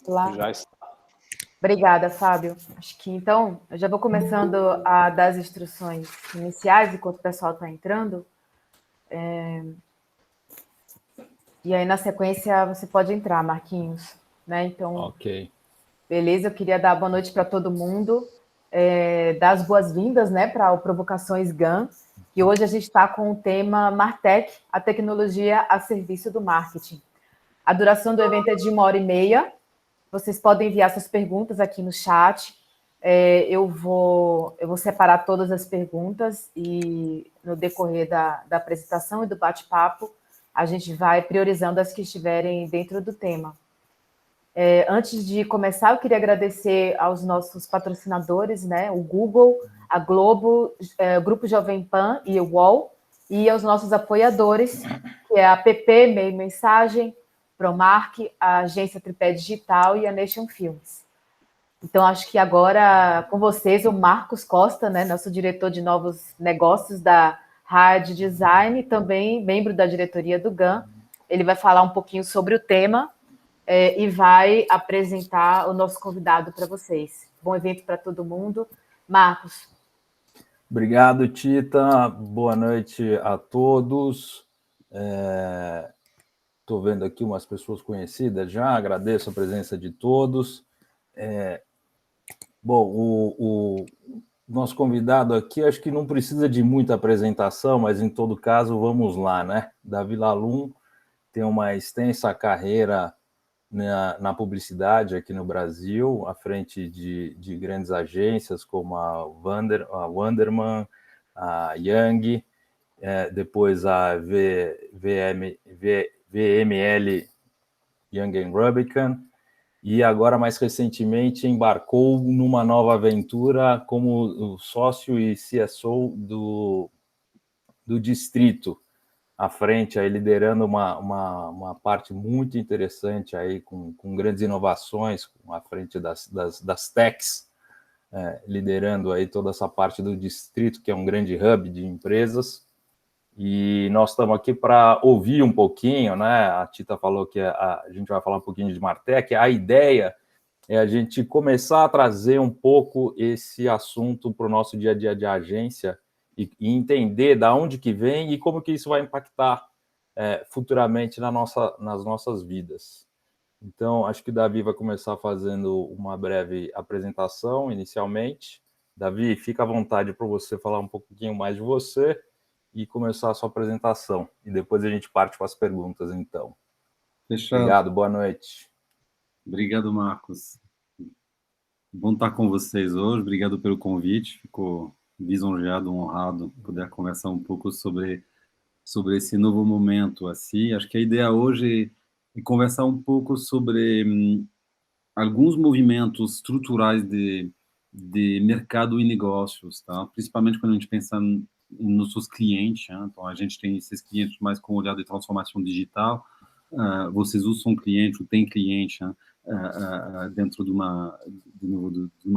Olá. Já está. Obrigada, Fábio. Acho que, então, eu já vou começando a dar as instruções iniciais, enquanto o pessoal está entrando. E aí, na sequência, você pode entrar, Marquinhos. Né? Então, Ok. beleza, eu queria dar boa noite para todo mundo, dar as boas-vindas, né, para o Provocações GAN, que hoje a gente está com o tema Martech, a tecnologia a serviço do marketing. A duração do evento é de 1h30. Vocês podem enviar suas perguntas aqui no chat. Eu vou separar todas as perguntas e no decorrer da apresentação e do bate-papo, a gente vai priorizando as que estiverem dentro do tema. Antes de começar, eu queria agradecer aos nossos patrocinadores, né? O Google, a Globo, o Grupo Jovem Pan e o UOL, e aos nossos apoiadores, que é a PP, Meio Mensagem, Promark, a agência Tripé Digital e a Nation Films. Então, acho que agora, com vocês, o Marcos Costa, né, nosso diretor de novos negócios da Hard Design, também membro da diretoria do GAN, ele vai falar um pouquinho sobre o tema e vai apresentar o nosso convidado para vocês. Bom evento para todo mundo. Marcos. Obrigado, Tita. Boa noite a todos. Estou vendo aqui umas pessoas conhecidas já, agradeço a presença de todos. Bom, o nosso convidado aqui, acho que não precisa de muita apresentação, mas em todo caso, vamos lá, né? Davi Lalum tem uma extensa carreira na publicidade aqui no Brasil, à frente de grandes agências como a Wanderman, a Young, depois a VML Young & Rubicon, e agora, mais recentemente, embarcou numa nova aventura como sócio e CSO do Distrito, à frente, aí, liderando uma parte muito interessante aí, com grandes inovações, à frente das techs, liderando aí toda essa parte do Distrito, que é um grande hub de empresas. E nós estamos aqui para ouvir um pouquinho, né? A Tita falou que a gente vai falar um pouquinho de Martech. A ideia é a gente começar a trazer um pouco esse assunto para o nosso dia a dia de agência e entender de onde que vem e como que isso vai impactar futuramente nas nossas vidas. Então, acho que o Davi vai começar fazendo uma breve apresentação inicialmente. Davi, fica à vontade para você falar um pouquinho mais de você e começar a sua apresentação. E depois a gente parte para as perguntas, então. Fechado. Obrigado, boa noite. Obrigado, Marcos. Bom estar com vocês hoje, obrigado pelo convite, fico lisonjeado, honrado poder conversar um pouco sobre esse novo momento. Assim, acho que a ideia hoje é conversar um pouco sobre alguns movimentos estruturais de mercado e negócios, tá? Principalmente quando a gente pensa nos seus clientes, né? Então a gente tem esses clientes mais com olhar de transformação digital, vocês usam cliente, ou tem cliente, né? Dentro de uma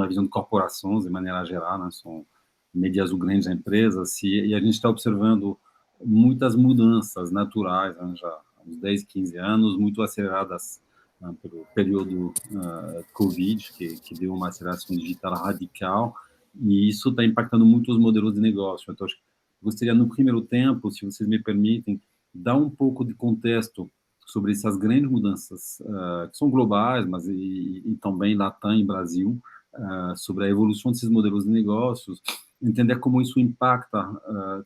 visão de corporações, de maneira geral, né? São médias ou grandes empresas, e a gente está observando muitas mudanças naturais, né? Já há uns 10, 15 anos, muito aceleradas pelo período Covid, que deu uma aceleração digital radical, e isso está impactando muito os modelos de negócio. Então, gostaria, no primeiro tempo, se vocês me permitem, dar um pouco de contexto sobre essas grandes mudanças, que são globais, mas e também Latam e Brasil, sobre a evolução desses modelos de negócios, entender como isso impacta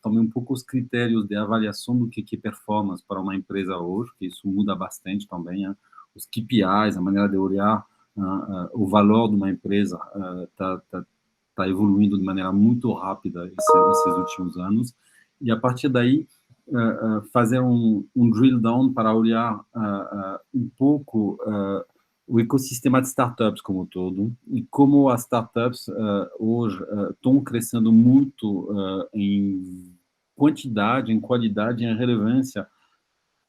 também um pouco os critérios de avaliação do que é performance para uma empresa hoje, que isso muda bastante também, né? Os KPIs, a maneira de olhar o valor de uma empresa tá evoluindo de maneira muito rápida esses últimos anos, e a partir daí fazer um drill down para olhar um pouco o ecossistema de startups como um todo, e como as startups hoje estão crescendo muito em quantidade, em qualidade e em relevância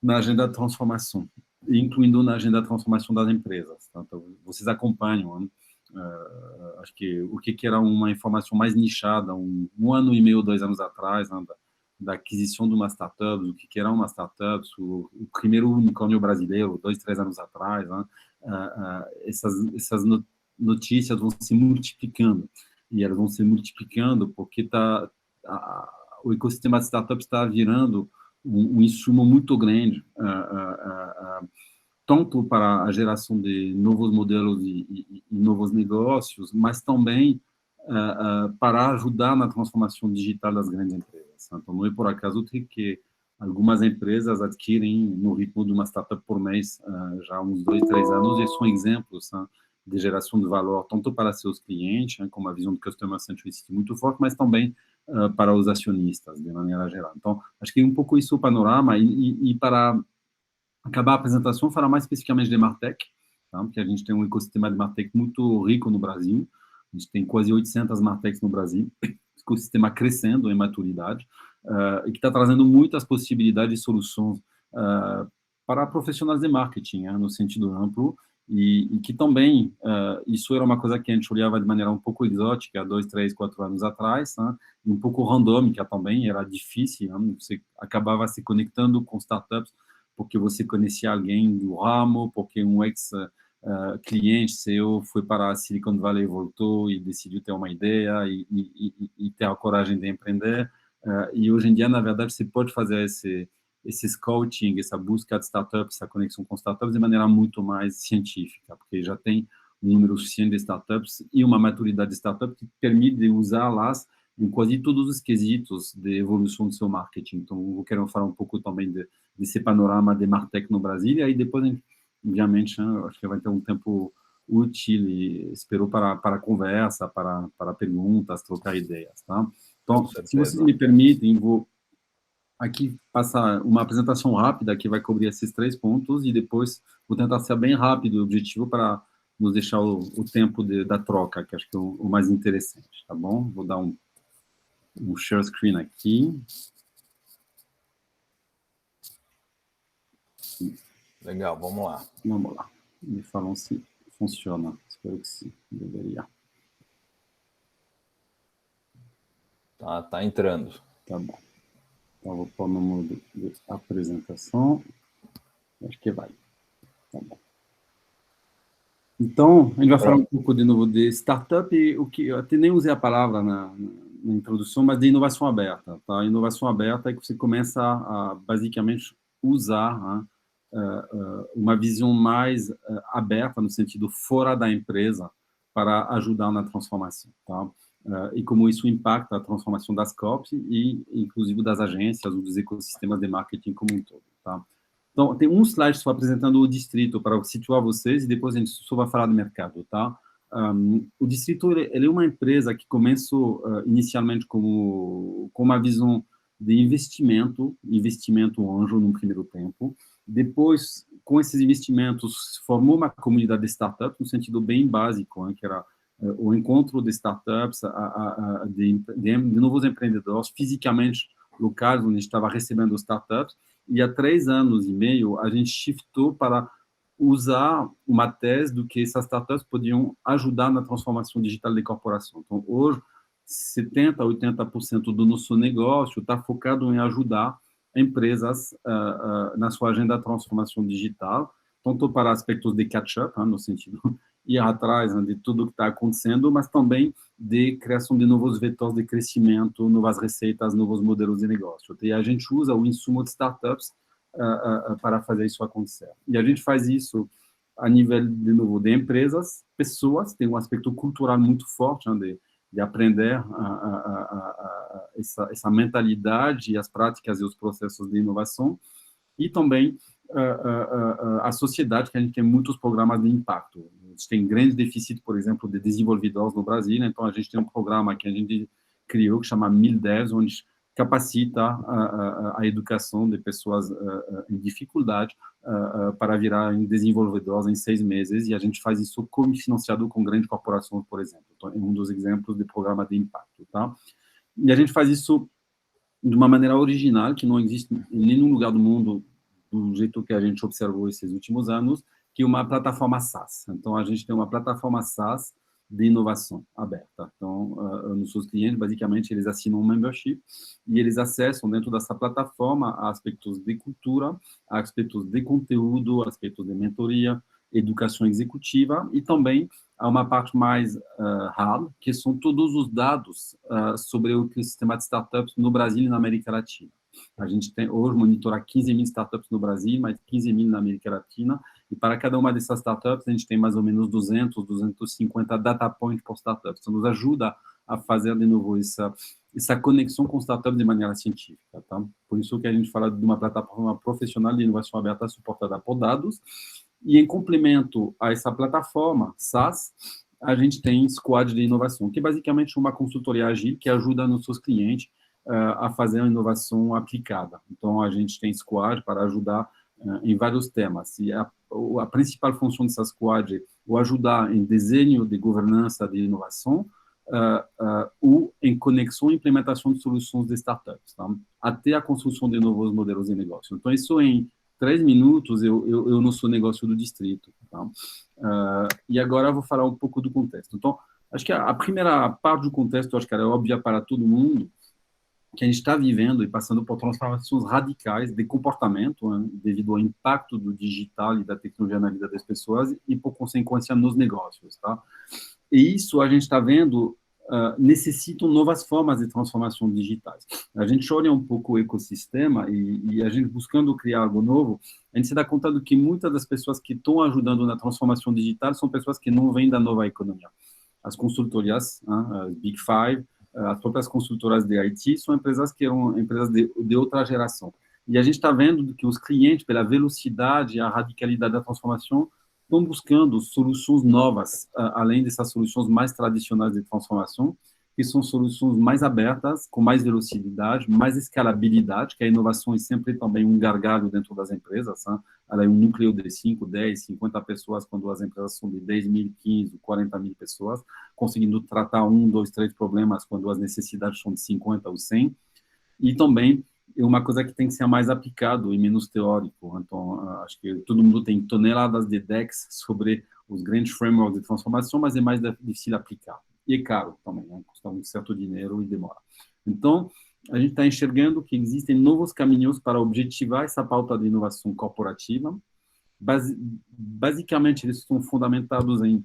na agenda de transformação, incluindo na agenda de transformação das empresas. Tá? Então, vocês acompanham, né? Acho que o que era uma informação mais nichada, um ano e meio, 2 anos atrás, né? Da aquisição de uma startup, o que era uma startup, o primeiro unicórnio brasileiro, 2, 3 anos atrás, né? essas notícias vão se multiplicando. E elas vão se multiplicando porque o ecossistema de startups está virando um insumo muito grande, tanto para a geração de novos modelos e novos negócios, mas também para ajudar na transformação digital das grandes empresas. Então, não é por acaso que algumas empresas adquirem no ritmo de uma startup por mês já há uns 2, 3 anos, e são exemplos de geração de valor, tanto para seus clientes, com uma visão de customer centricity muito forte, mas também para os acionistas, de maneira geral. Então, acho que é um pouco isso o panorama, e para acabar a apresentação, falar mais especificamente de Martech, tá? Porque a gente tem um ecossistema de Martech muito rico no Brasil, a gente tem quase 800 Martechs no Brasil, ecossistema crescendo em maturidade, e que está trazendo muitas possibilidades de soluções para profissionais de marketing, no sentido amplo, e que também, isso era uma coisa que a gente olhava de maneira um pouco exótica, há 2, 3, 4 anos atrás, e um pouco randômica também, era difícil, você acabava se conectando com startups, porque você conhecia alguém do ramo, porque um ex-cliente seu foi para a Silicon Valley e voltou e decidiu ter uma ideia e ter a coragem de empreender. E hoje em dia, na verdade, você pode fazer esse scouting, essa busca de startups, essa conexão com startups de maneira muito mais científica, porque já tem um número suficiente de startups e uma maturidade de startup que permite usá-las em quase todos os quesitos de evolução do seu marketing. Então, eu quero falar um pouco também desse panorama de Martech no Brasil, e aí depois, obviamente, acho que vai ter um tempo útil e espero para conversa, para perguntas, trocar ideias, tá? Então, se vocês me permitem, vou aqui passar uma apresentação rápida que vai cobrir esses 3 pontos, e depois vou tentar ser bem rápido o objetivo para nos deixar o tempo da troca, que acho que é o mais interessante, tá bom? Vou dar um share screen aqui. Legal, vamos lá. Vamos lá. Me falam se funciona. Espero que sim. Deveria. Tá entrando. Tá bom. Então, vou pôr no modo de apresentação. Acho que vai. Tá bom. Então, a gente vai falar um pouco de novo de startup, o que eu até nem usei a palavra na introdução, mas de inovação aberta. Tá? Inovação aberta é que você começa a basicamente usar uma visão mais aberta, no sentido fora da empresa, para ajudar na transformação. Tá? E como isso impacta a transformação das COPs e, inclusive, das agências, dos ecossistemas de marketing como um todo. Tá? Então, tem um slide só apresentando o distrito para situar vocês, e depois a gente só vai falar do mercado. Tá? O distrito ele é uma empresa que começou inicialmente com uma visão de investimento anjo no primeiro tempo. Depois, com esses investimentos, formou uma comunidade de startups, no sentido bem básico, que era o encontro de startups, de novos empreendedores, fisicamente locais, onde a gente estava recebendo startups. E há 3 anos e meio, a gente shiftou para usar uma tese do que essas startups podiam ajudar na transformação digital de corporação. Então, hoje, 70% a 80% do nosso negócio está focado em ajudar empresas na sua agenda de transformação digital, tanto para aspectos de catch-up, no sentido ir atrás de tudo que está acontecendo, mas também de criação de novos vetores de crescimento, novas receitas, novos modelos de negócio. E a gente usa o insumo de startups para fazer isso acontecer. E a gente faz isso a nível, de novo, de empresas, pessoas, tem um aspecto cultural muito forte, de aprender essa mentalidade e as práticas e os processos de inovação, e também a sociedade, que a gente tem muitos programas de impacto. A gente tem grande déficit, por exemplo, de desenvolvedores no Brasil, então a gente tem um programa que a gente criou, que chama 1010, onde capacita a educação de pessoas em dificuldade para virar desenvolvedores em 6 meses, e a gente faz isso financiado com grandes corporações, por exemplo. Então, é um dos exemplos de programa de impacto. Tá? E a gente faz isso de uma maneira original, que não existe em nenhum lugar do mundo, do jeito que a gente observou esses últimos anos, que é uma plataforma SaaS. Então, a gente tem uma plataforma SaaS de inovação aberta. Então, nossos clientes, basicamente, eles assinam um membership e eles acessam dentro dessa plataforma aspectos de cultura, aspectos de conteúdo, aspectos de mentoria, educação executiva, e também há uma parte mais hard, que são todos os dados sobre o ecossistema de startups no Brasil e na América Latina. A gente tem hoje monitorar 15 mil startups no Brasil, mais 15 mil na América Latina, e para cada uma dessas startups a gente tem mais ou menos 200, 250 data points por startup. Isso nos ajuda a fazer de novo essa conexão com startups de maneira científica. Tá? Por isso que a gente fala de uma plataforma profissional de inovação aberta suportada por dados, e em complemento a essa plataforma SaaS, a gente tem Squad de inovação, que é basicamente uma consultoria ágil que ajuda nossos clientes a fazer uma inovação aplicada. Então, a gente tem Squad para ajudar em vários temas. E a principal função dessa Squad é o ajudar em desenho de governança de inovação ou em conexão e implementação de soluções de startups, tá? Até a construção de novos modelos de negócio. Então, isso em 3 minutos, eu não sou negócio do distrito. Tá? E agora eu vou falar um pouco do contexto. Então, acho que a primeira parte do contexto, acho que é óbvia para todo mundo, que a gente está vivendo e passando por transformações radicais de comportamento, né, devido ao impacto do digital e da tecnologia na vida das pessoas e, por consequência, nos negócios. Tá? E isso a gente está vendo necessitam novas formas de transformação digitais. A gente olha um pouco o ecossistema e a gente buscando criar algo novo, a gente se dá conta do que muitas das pessoas que estão ajudando na transformação digital são pessoas que não vêm da nova economia. As consultorias, as Big Five, as próprias consultoras de IT são empresas que eram empresas de outra geração. E a gente está vendo que os clientes, pela velocidade e a radicalidade da transformação, estão buscando soluções novas, além dessas soluções mais tradicionais de transformação, que são soluções mais abertas, com mais velocidade, mais escalabilidade, que a inovação é sempre também um gargalo dentro das empresas. Hein? Ela é um núcleo de 5, 10, 50 pessoas, quando as empresas são de 10 mil, 15, 40 mil pessoas, conseguindo tratar 1, 2, 3 problemas, quando as necessidades são de 50 ou 100. E também é uma coisa que tem que ser mais aplicado e menos teórico. Então, acho que todo mundo tem toneladas de decks sobre os grandes frameworks de transformação, mas é mais difícil de aplicar. E é caro também, né? Custa um certo dinheiro e demora. Então, a gente está enxergando que existem novos caminhos para objetivar essa pauta de inovação corporativa. Basicamente, eles estão fundamentados em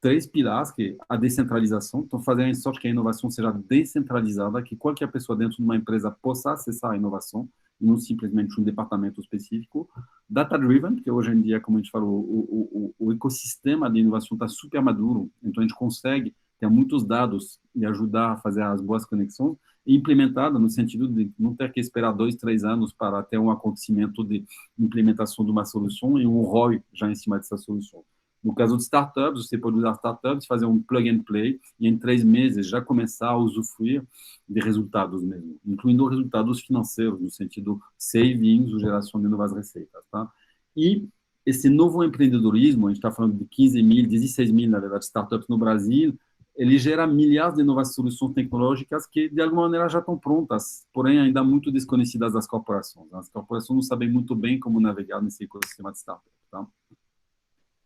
3 pilares, que é a descentralização, então fazer em sorte que a inovação seja descentralizada, que qualquer pessoa dentro de uma empresa possa acessar a inovação, e não simplesmente um departamento específico. Data-driven, que hoje em dia, como a gente falou, o ecossistema de inovação está super maduro, então a gente consegue ter muitos dados e ajudar a fazer as boas conexões, e implementada no sentido de não ter que esperar 2, 3 anos para ter um acontecimento de implementação de uma solução e um ROI já em cima dessa solução. No caso de startups, você pode usar startups, fazer um plug and play e em 3 meses já começar a usufruir de resultados mesmo, incluindo resultados financeiros, no sentido savings ou geração de novas receitas. Tá? E esse novo empreendedorismo, a gente está falando de 15 mil, 16 mil, na verdade, startups no Brasil, ele gera milhares de novas soluções tecnológicas que, de alguma maneira, já estão prontas, porém ainda muito desconhecidas das corporações. As corporações não sabem muito bem como navegar nesse ecossistema de startups. Tá?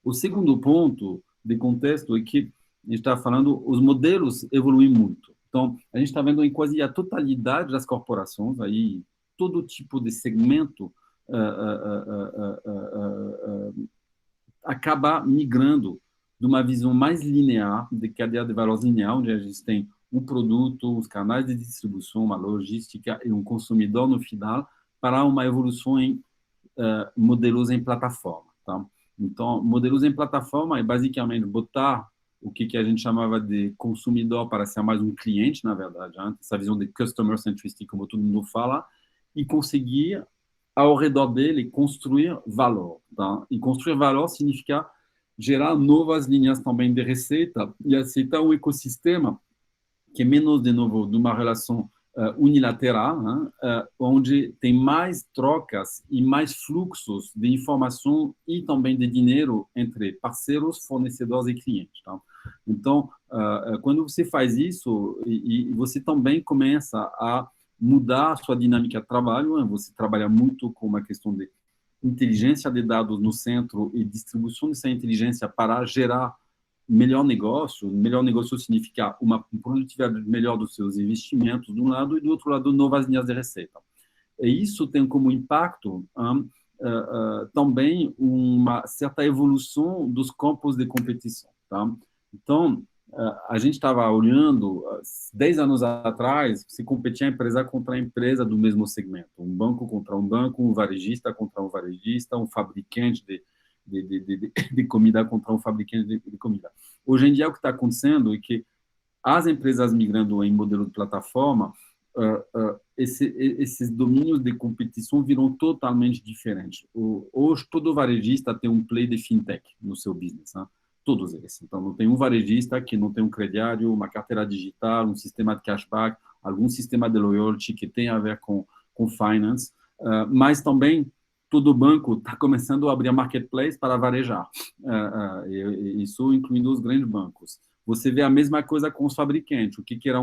O segundo ponto de contexto é que a gente está falando, os modelos evoluem muito. Então, a gente está vendo em quase a totalidade das corporações, aí todo tipo de segmento acaba migrando de uma visão mais linear, de cadeia de valores linear, onde a gente tem um produto, os canais de distribuição, uma logística e um consumidor no final, para uma evolução em modelos em plataforma. Tá? Então, modelos em plataforma é basicamente botar o que a gente chamava de consumidor para ser mais um cliente, na verdade, né? Essa visão de customer centricity, como todo mundo fala, e conseguir, ao redor dele, construir valor. Tá? E construir valor significa gerar novas linhas também de receita e aceitar um ecossistema que é menos, de novo, de uma relação unilateral, né? Onde tem mais trocas e mais fluxos de informação e também de dinheiro entre parceiros, fornecedores e clientes. Tá? Então, quando você faz isso, e você também começa a mudar a sua dinâmica de trabalho, né? Você trabalha muito com uma questão de inteligência de dados no centro e distribuição dessa inteligência para gerar melhor negócio. Melhor negócio significa uma produtividade melhor dos seus investimentos, de um lado, e do outro lado, novas linhas de receita. E isso tem como impacto também uma certa evolução dos campos de competição. Tá? Então, a gente estava olhando, 10 anos atrás, se competia empresa contra empresa do mesmo segmento, um banco contra um banco, um varejista contra um varejista, um fabricante de comida contra um fabricante de comida. Hoje em dia, o que está acontecendo é que as empresas migrando em modelo de plataforma, esses domínios de competição viram totalmente diferentes. Hoje, todo varejista tem um play de fintech no seu business, né? Todos eles. Então, não tem um varejista que não tem um crediário, uma carteira digital, um sistema de cashback, algum sistema de loyalty que tem a ver com finance, mas também todo banco está começando a abrir a marketplace para varejar, isso incluindo os grandes bancos. Você vê a mesma coisa com os fabricantes. O que era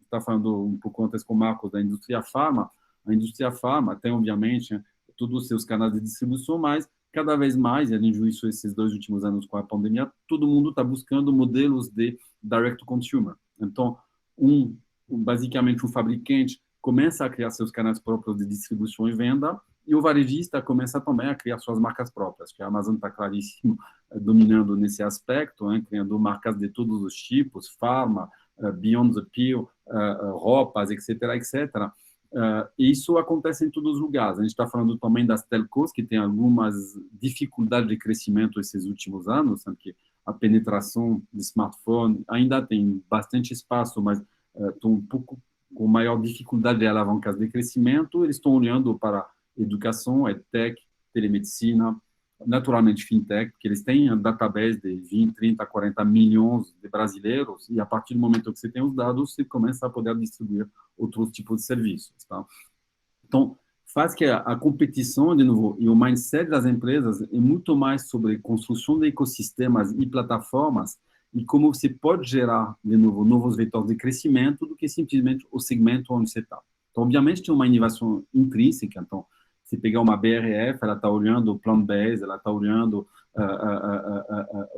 está falando um pouco antes com o Marcos da indústria farma. A indústria farma tem, obviamente, todos os seus canais de distribuição, mas cada vez mais, e a gente viu isso esses 2 últimos anos com a pandemia, todo mundo está buscando modelos de direct-to-consumer. Então, basicamente, um fabricante começa a criar seus canais próprios de distribuição e venda, e o varejista começa também a criar suas marcas próprias, que a Amazon está claríssimo dominando nesse aspecto, criando marcas de todos os tipos, pharma, Beyond the Pill, roupas, etc., etc., isso acontece em todos os lugares. A gente está falando também das telcos, que tem algumas dificuldades de crescimento esses últimos anos, que a penetração de smartphone ainda tem bastante espaço, mas estão um pouco com maior dificuldade de alavancar de crescimento. Eles estão olhando para educação, edtech, telemedicina, naturalmente fintech, porque eles têm um database de 20, 30, 40 milhões de brasileiros, e a partir do momento que você tem os dados, você começa a poder distribuir outros tipos de serviços. Tá? Então, faz que a competição, de novo, e o mindset das empresas é muito mais sobre construção de ecossistemas e plataformas e como você pode gerar, de novo, novos vetores de crescimento do que simplesmente o segmento onde você está. Então, obviamente, tem uma inovação intrínseca. Então, se pegar uma BRF, ela está olhando o plant-based, ela está olhando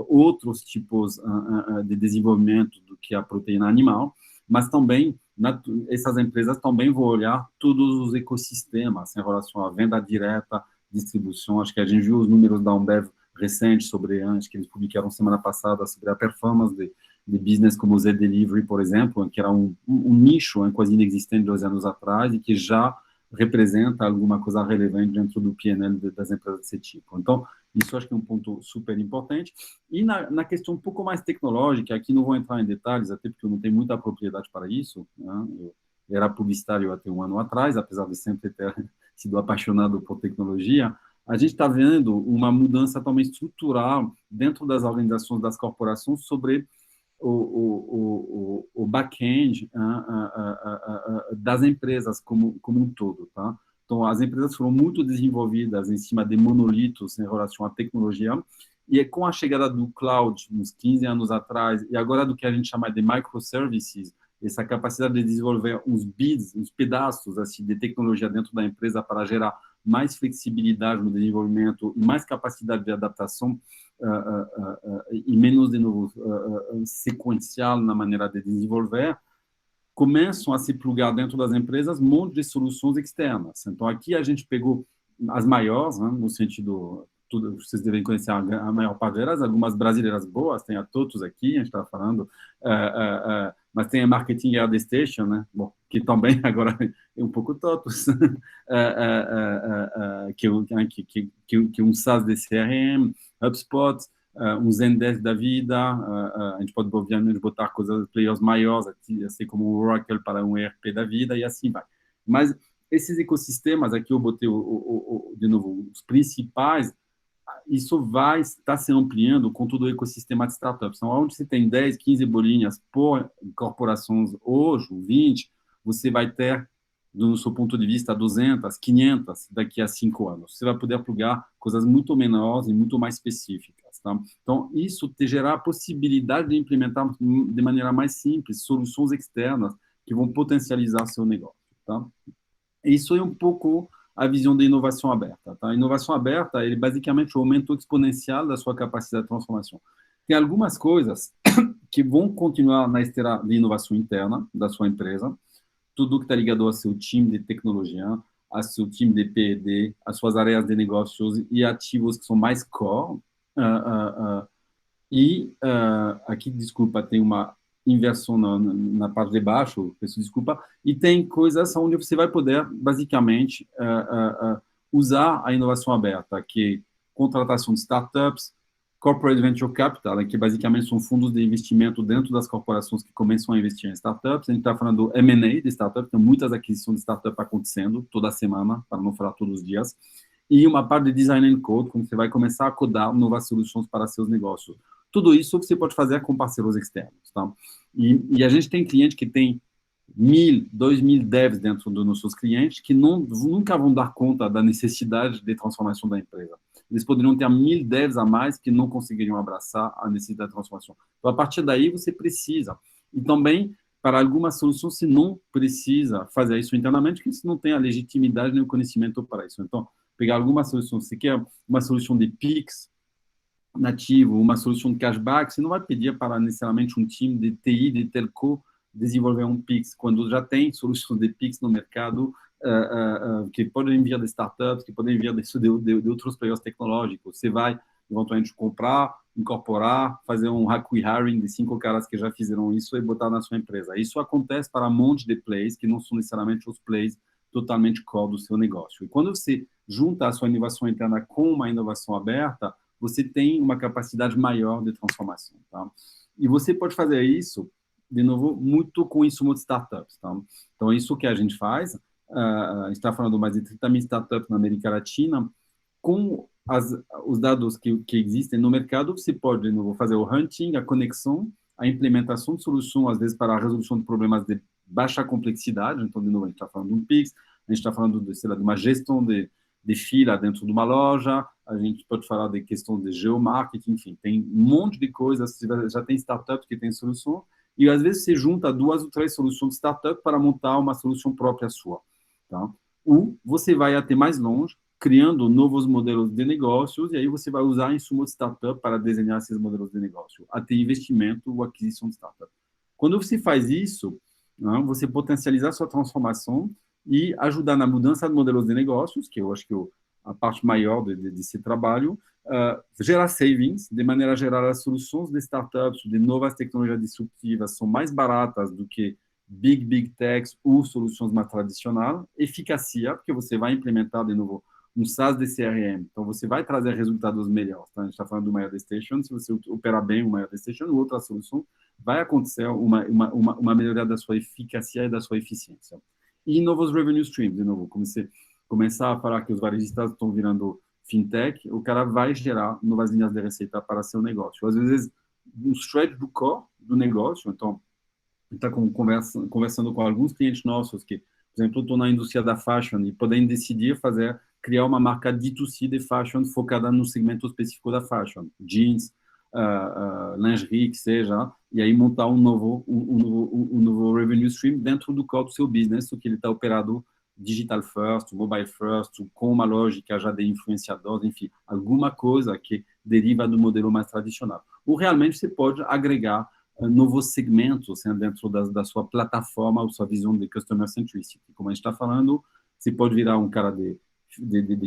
outros tipos de desenvolvimento do que a proteína animal, mas também essas empresas também vão olhar todos os ecossistemas em relação à venda direta, distribuição. Acho que a gente viu os números da Ambev recentes sobre, acho que eles publicaram semana passada, sobre a performance de business como o Zé Delivery, por exemplo, que era um nicho quase inexistente 2 anos atrás e que já representa alguma coisa relevante dentro do P&L das empresas desse tipo. Então, isso acho que é um ponto super importante. E na questão um pouco mais tecnológica, aqui não vou entrar em detalhes, até porque eu não tenho muita propriedade para isso, né? Eu era publicitário até 1 ano atrás, apesar de sempre ter sido apaixonado por tecnologia. A gente está vendo uma mudança também estrutural dentro das organizações, das corporações, sobre o back-end das empresas como um todo, tá? Então, as empresas foram muito desenvolvidas em cima de monolitos em relação à tecnologia, e com a chegada do cloud, uns 15 anos atrás, e agora do que a gente chama de microservices, essa capacidade de desenvolver uns bits, uns pedaços assim, de tecnologia dentro da empresa para gerar mais flexibilidade no desenvolvimento e mais capacidade de adaptação e menos, de novo, sequencial na maneira de desenvolver, começam a se plugar dentro das empresas um monte de soluções externas. Então, aqui a gente pegou as maiores, né, no sentido, vocês devem conhecer a maior parte delas, algumas brasileiras boas, tem a TOTUS aqui, a gente está falando, mas tem a Marketing Yard Station, né, bom, que também agora é um pouco TOTUS, que é um SaaS de CRM, HubSpot, um Zendesk da vida, a gente pode, obviamente, botar coisas, players maiores, assim como o Oracle para um ERP da vida, e assim vai. Mas esses ecossistemas, aqui eu botei, de novo, os principais, isso vai estar se ampliando com todo o ecossistema de startups. Então, onde você tem 10, 15 bolinhas por corporações hoje, 20, você vai ter, do seu ponto de vista, 200, 500 daqui a 5 anos. Você vai poder plugar coisas muito menores e muito mais específicas. Tá? Então, isso te gerar a possibilidade de implementar de maneira mais simples soluções externas que vão potencializar seu negócio. Tá? Isso é um pouco a visão da inovação aberta. Tá? A inovação aberta, ele basicamente é o aumento exponencial da sua capacidade de transformação. Tem algumas coisas que vão continuar na esteira de inovação interna da sua empresa, tudo que está ligado ao seu time de tecnologia, a seu time de P&D, as suas áreas de negócios e ativos que são mais core. Aqui, desculpa, tem uma inversão na parte de baixo, peço desculpa, e tem coisas onde você vai poder, basicamente, usar a inovação aberta, que é contratação de startups, corporate venture capital, que basicamente são fundos de investimento dentro das corporações que começam a investir em startups. A gente está falando do M&A de startups, tem muitas aquisições de startups acontecendo toda semana, para não falar todos os dias, e uma parte de design and code, quando você vai começar a codar novas soluções para seus negócios. Tudo isso você pode fazer com parceiros externos, tá? E a gente tem cliente que tem 1.000, 2.000 devs dentro dos nossos clientes que nunca vão dar conta da necessidade de transformação da empresa. Eles poderiam ter 1.000 devs a mais que não conseguiriam abraçar a necessidade de transformação. Então, a partir daí, você precisa. E também, para algumas soluções, você não precisa fazer isso internamente, porque você não tem a legitimidade nem o conhecimento para isso. Então, pegar alguma solução, se quer uma solução de Pix nativo, uma solução de cashback, você não vai pedir para necessariamente um time de TI, de telco, desenvolver um Pix, quando já tem soluções de Pix no mercado, que podem vir de startups, que podem vir de outros players tecnológicos. Você vai, eventualmente, comprar, incorporar, fazer um hiring de 5 caras que já fizeram isso e botar na sua empresa. Isso acontece para um monte de plays que não são necessariamente os plays totalmente core do seu negócio. E quando você junta a sua inovação interna com uma inovação aberta, você tem uma capacidade maior de transformação, tá? E você pode fazer isso, de novo, muito com insumo de startups, tá? Então, isso que a gente faz, a gente está falando mais de 30.000 startups na América Latina, com os dados que existem no mercado, você pode, de novo, fazer o hunting, a conexão, a implementação de soluções, às vezes, para a resolução de problemas de baixa complexidade. Então, de novo, a gente está falando de um Pix, a gente está falando de, sei lá, de uma gestão de fila dentro de uma loja, a gente pode falar de questão de geomarketing, enfim, tem um monte de coisas, já tem startups que têm solução, e às vezes você junta 2 ou 3 soluções de startup para montar uma solução própria sua, tá? Ou você vai até mais longe, criando novos modelos de negócios, e aí você vai usar insumo de startup para desenhar esses modelos de negócio, até investimento ou aquisição de startup. Quando você faz isso, né, você potencializa a sua transformação e ajudar na mudança de modelos de negócios, que eu acho que a parte maior desse trabalho, gerar savings, de maneira geral, as soluções de startups, de novas tecnologias disruptivas, são mais baratas do que big techs ou soluções mais tradicionais. Eficácia, porque você vai implementar, de novo, um SaaS de CRM, então você vai trazer resultados melhores. Tá? A gente está falando do MyOD Station, se você operar bem o MyOD Station ou outra solução, vai acontecer uma melhoria da sua eficácia e da sua eficiência. E novos revenue streams, de novo, começar a falar que os varejistas estão virando fintech, o cara vai gerar novas linhas de receita para seu negócio. Às vezes, um stretch do core do negócio. Então, está conversando com alguns clientes nossos que, por exemplo, estão na indústria da fashion e podem decidir criar uma marca D2C de fashion focada no segmento específico da fashion, jeans, lingerie, que seja, e aí montar um novo revenue stream dentro do core do seu business, o que ele está operado digital first, mobile first, com uma lógica já de influenciadores, enfim, alguma coisa que deriva do modelo mais tradicional. Ou realmente você pode agregar novos segmentos dentro da sua plataforma ou sua visão de customer centricity. Como a gente está falando, você pode virar um cara de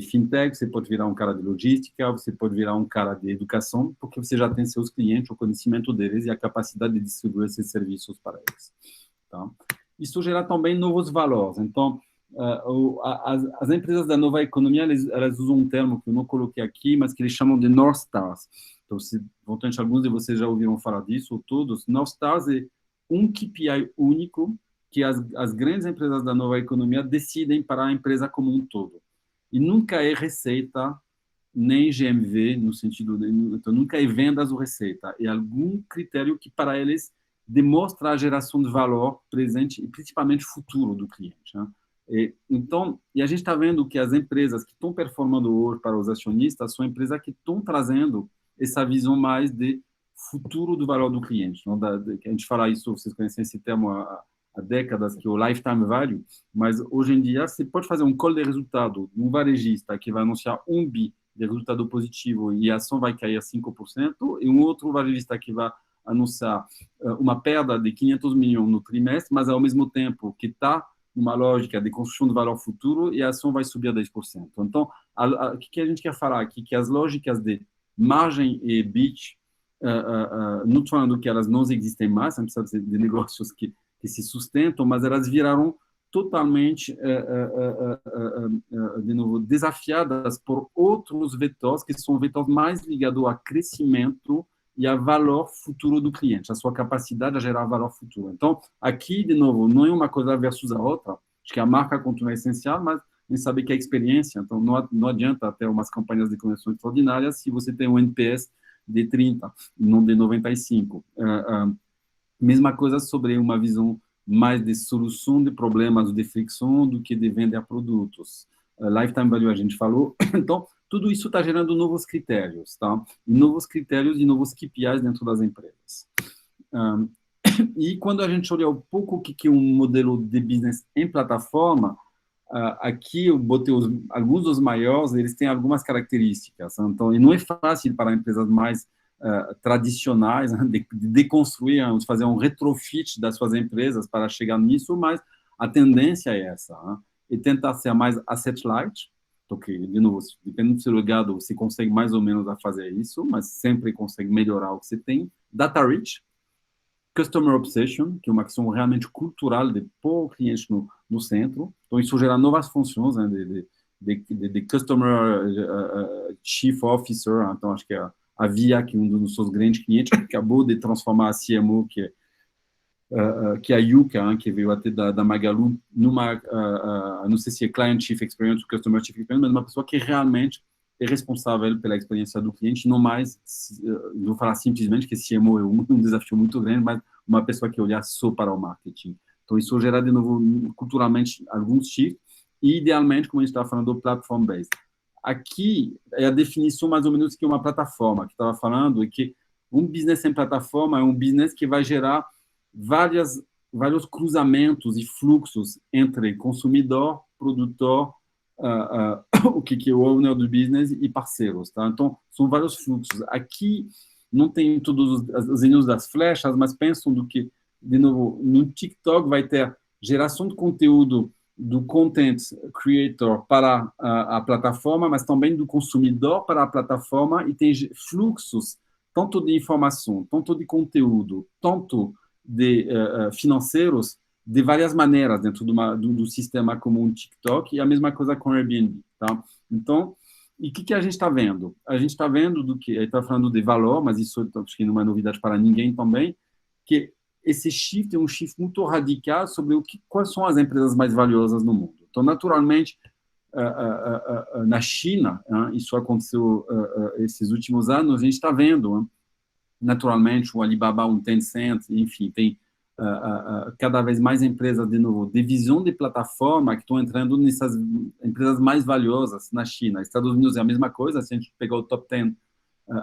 fintech, você pode virar um cara de logística, você pode virar um cara de educação, porque você já tem seus clientes, o conhecimento deles e a capacidade de distribuir esses serviços para eles. Tá? Isso gera também novos valores. Então, as empresas da nova economia, elas usam um termo que eu não coloquei aqui, mas que eles chamam de North Stars. Então, alguns de vocês já ouviram falar disso, ou todos. North Stars é um KPI único que as grandes empresas da nova economia decidem para a empresa como um todo. E nunca é receita, nem GMV, no sentido então, nunca é vendas ou receita. É algum critério que, para eles, demonstra a geração de valor presente e, principalmente, futuro do cliente. Né? E a gente está vendo que as empresas que estão performando hoje para os acionistas são empresas que estão trazendo essa visão mais de futuro do valor do cliente. Não? A gente fala isso, vocês conhecem esse termo há décadas, que é o lifetime value, mas hoje em dia você pode fazer um call de resultado de um varejista que vai anunciar 1 bi de resultado positivo e a ação vai cair 5%, e um outro varejista que vai anunciar uma perda de 500 milhões no trimestre, mas ao mesmo tempo que está numa lógica de construção de valor futuro e a ação vai subir a 10%. Então, o que a gente quer falar aqui? Que as lógicas de margem e EBIT, não estou falando que elas não existem mais, não precisa de negócios que se sustentam, mas elas viraram totalmente, de novo, desafiadas por outros vetores, que são vetores mais ligados a crescimento e a valor futuro do cliente, a sua capacidade de gerar valor futuro. Então, aqui, de novo, não é uma coisa versus a outra, acho que a marca continua essencial, mas nem saber que é a experiência, então não adianta ter umas campanhas de conversão extraordinárias se você tem um NPS de 30, não de 95. Mesma coisa sobre uma visão mais de solução de problemas de fricção do que de vender produtos. Lifetime value a gente falou. Então, tudo isso está gerando novos critérios, tá? Novos critérios e novos KPIs dentro das empresas. E quando a gente olha um pouco o que é um modelo de business em plataforma, aqui eu botei alguns dos maiores, eles têm algumas características. Então, e não é fácil para empresas mais tradicionais de deconstruir, de fazer um retrofit das suas empresas para chegar nisso, mas a tendência é essa, e tentar ser mais asset light, porque, de novo, dependendo do seu legado, você consegue mais ou menos a fazer isso, mas sempre consegue melhorar o que você tem. Data rich, customer obsession, que é uma questão realmente cultural de pôr o cliente no centro. Então, isso gera novas funções, né, de customer chief officer. Então, acho que a Via, que é um dos seus grandes clientes, acabou de transformar a CMO, que é a Yuka, que veio até da Magalu, numa, não sei se é Client Chief Experience ou Customer Chief Experience, mas uma pessoa que realmente é responsável pela experiência do cliente, não mais, vou falar simplesmente que CMO é um desafio muito grande, mas uma pessoa que olhar só para o marketing. Então, isso gera, de novo, culturalmente, alguns shifts, e, idealmente, como a gente estava falando, do platform-based. Aqui é a definição, mais ou menos, que é uma plataforma, que estava falando, e que um business em plataforma é um business que vai gerar vários cruzamentos e fluxos entre consumidor, produtor, o que é o owner do business e parceiros, tá? Então, são vários fluxos. Aqui não tem todos os enigmas das flechas, mas pensam do que, de novo, no TikTok vai ter geração de conteúdo do content creator para a plataforma, mas também do consumidor para a plataforma, e tem fluxos tanto de informação, tanto de conteúdo, tanto de financeiros, de várias maneiras dentro do sistema como um TikTok, e a mesma coisa com o Airbnb, tá? Então, e o que a gente está vendo? A gente está vendo do que, a gente está falando de valor, mas isso acho que não é novidade para ninguém também, que esse shift é um shift muito radical sobre quais são as empresas mais valiosas no mundo. Então, naturalmente, na China, isso aconteceu esses últimos anos, a gente está vendo, naturalmente, o Alibaba, um Tencent, enfim, tem cada vez mais empresas, de novo, de visão de plataforma, que estão entrando nessas empresas mais valiosas na China. Estados Unidos é a mesma coisa, se a gente pegar o top 10,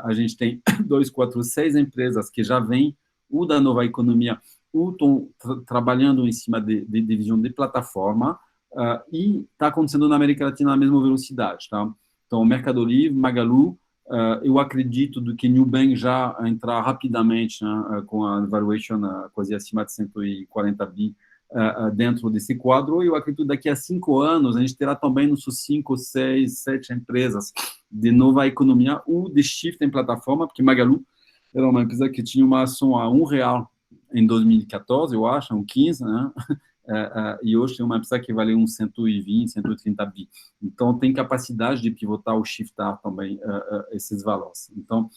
a gente tem 2, 4, 6 empresas que já vêm ou da nova economia, ou estão trabalhando em cima de visão de plataforma, e está acontecendo na América Latina na mesma velocidade, tá? Então, Mercado Livre, Magalu, eu acredito do que Nubank já entrar rapidamente, né, com a valuation quase acima de 140 bi dentro desse quadro. Eu acredito que daqui a 5 anos a gente terá também nos 5, 6, 7 empresas de nova economia ou de shift em plataforma, porque Magalu era uma empresa que tinha uma ação a R$1 em 2014, eu acho, um 15, né? E hoje tem uma empresa que vale uns 120, 130 bi. Então, tem capacidade de pivotar ou shiftar também esses valores. Então,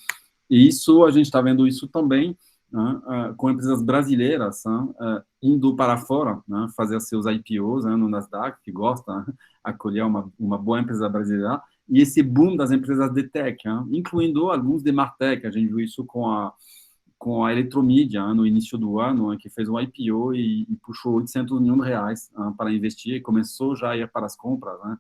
e isso, a gente está vendo isso também, né, com empresas brasileiras, né, indo para fora, né, fazer seus IPOs, né, no Nasdaq, que gosta, né, acolher uma boa empresa brasileira, e esse boom das empresas de tech, né, incluindo alguns de Martech. A gente viu isso com a Eletromídia, no início do ano, que fez um IPO e puxou R$800 milhões para investir, e começou já a ir para as compras, né?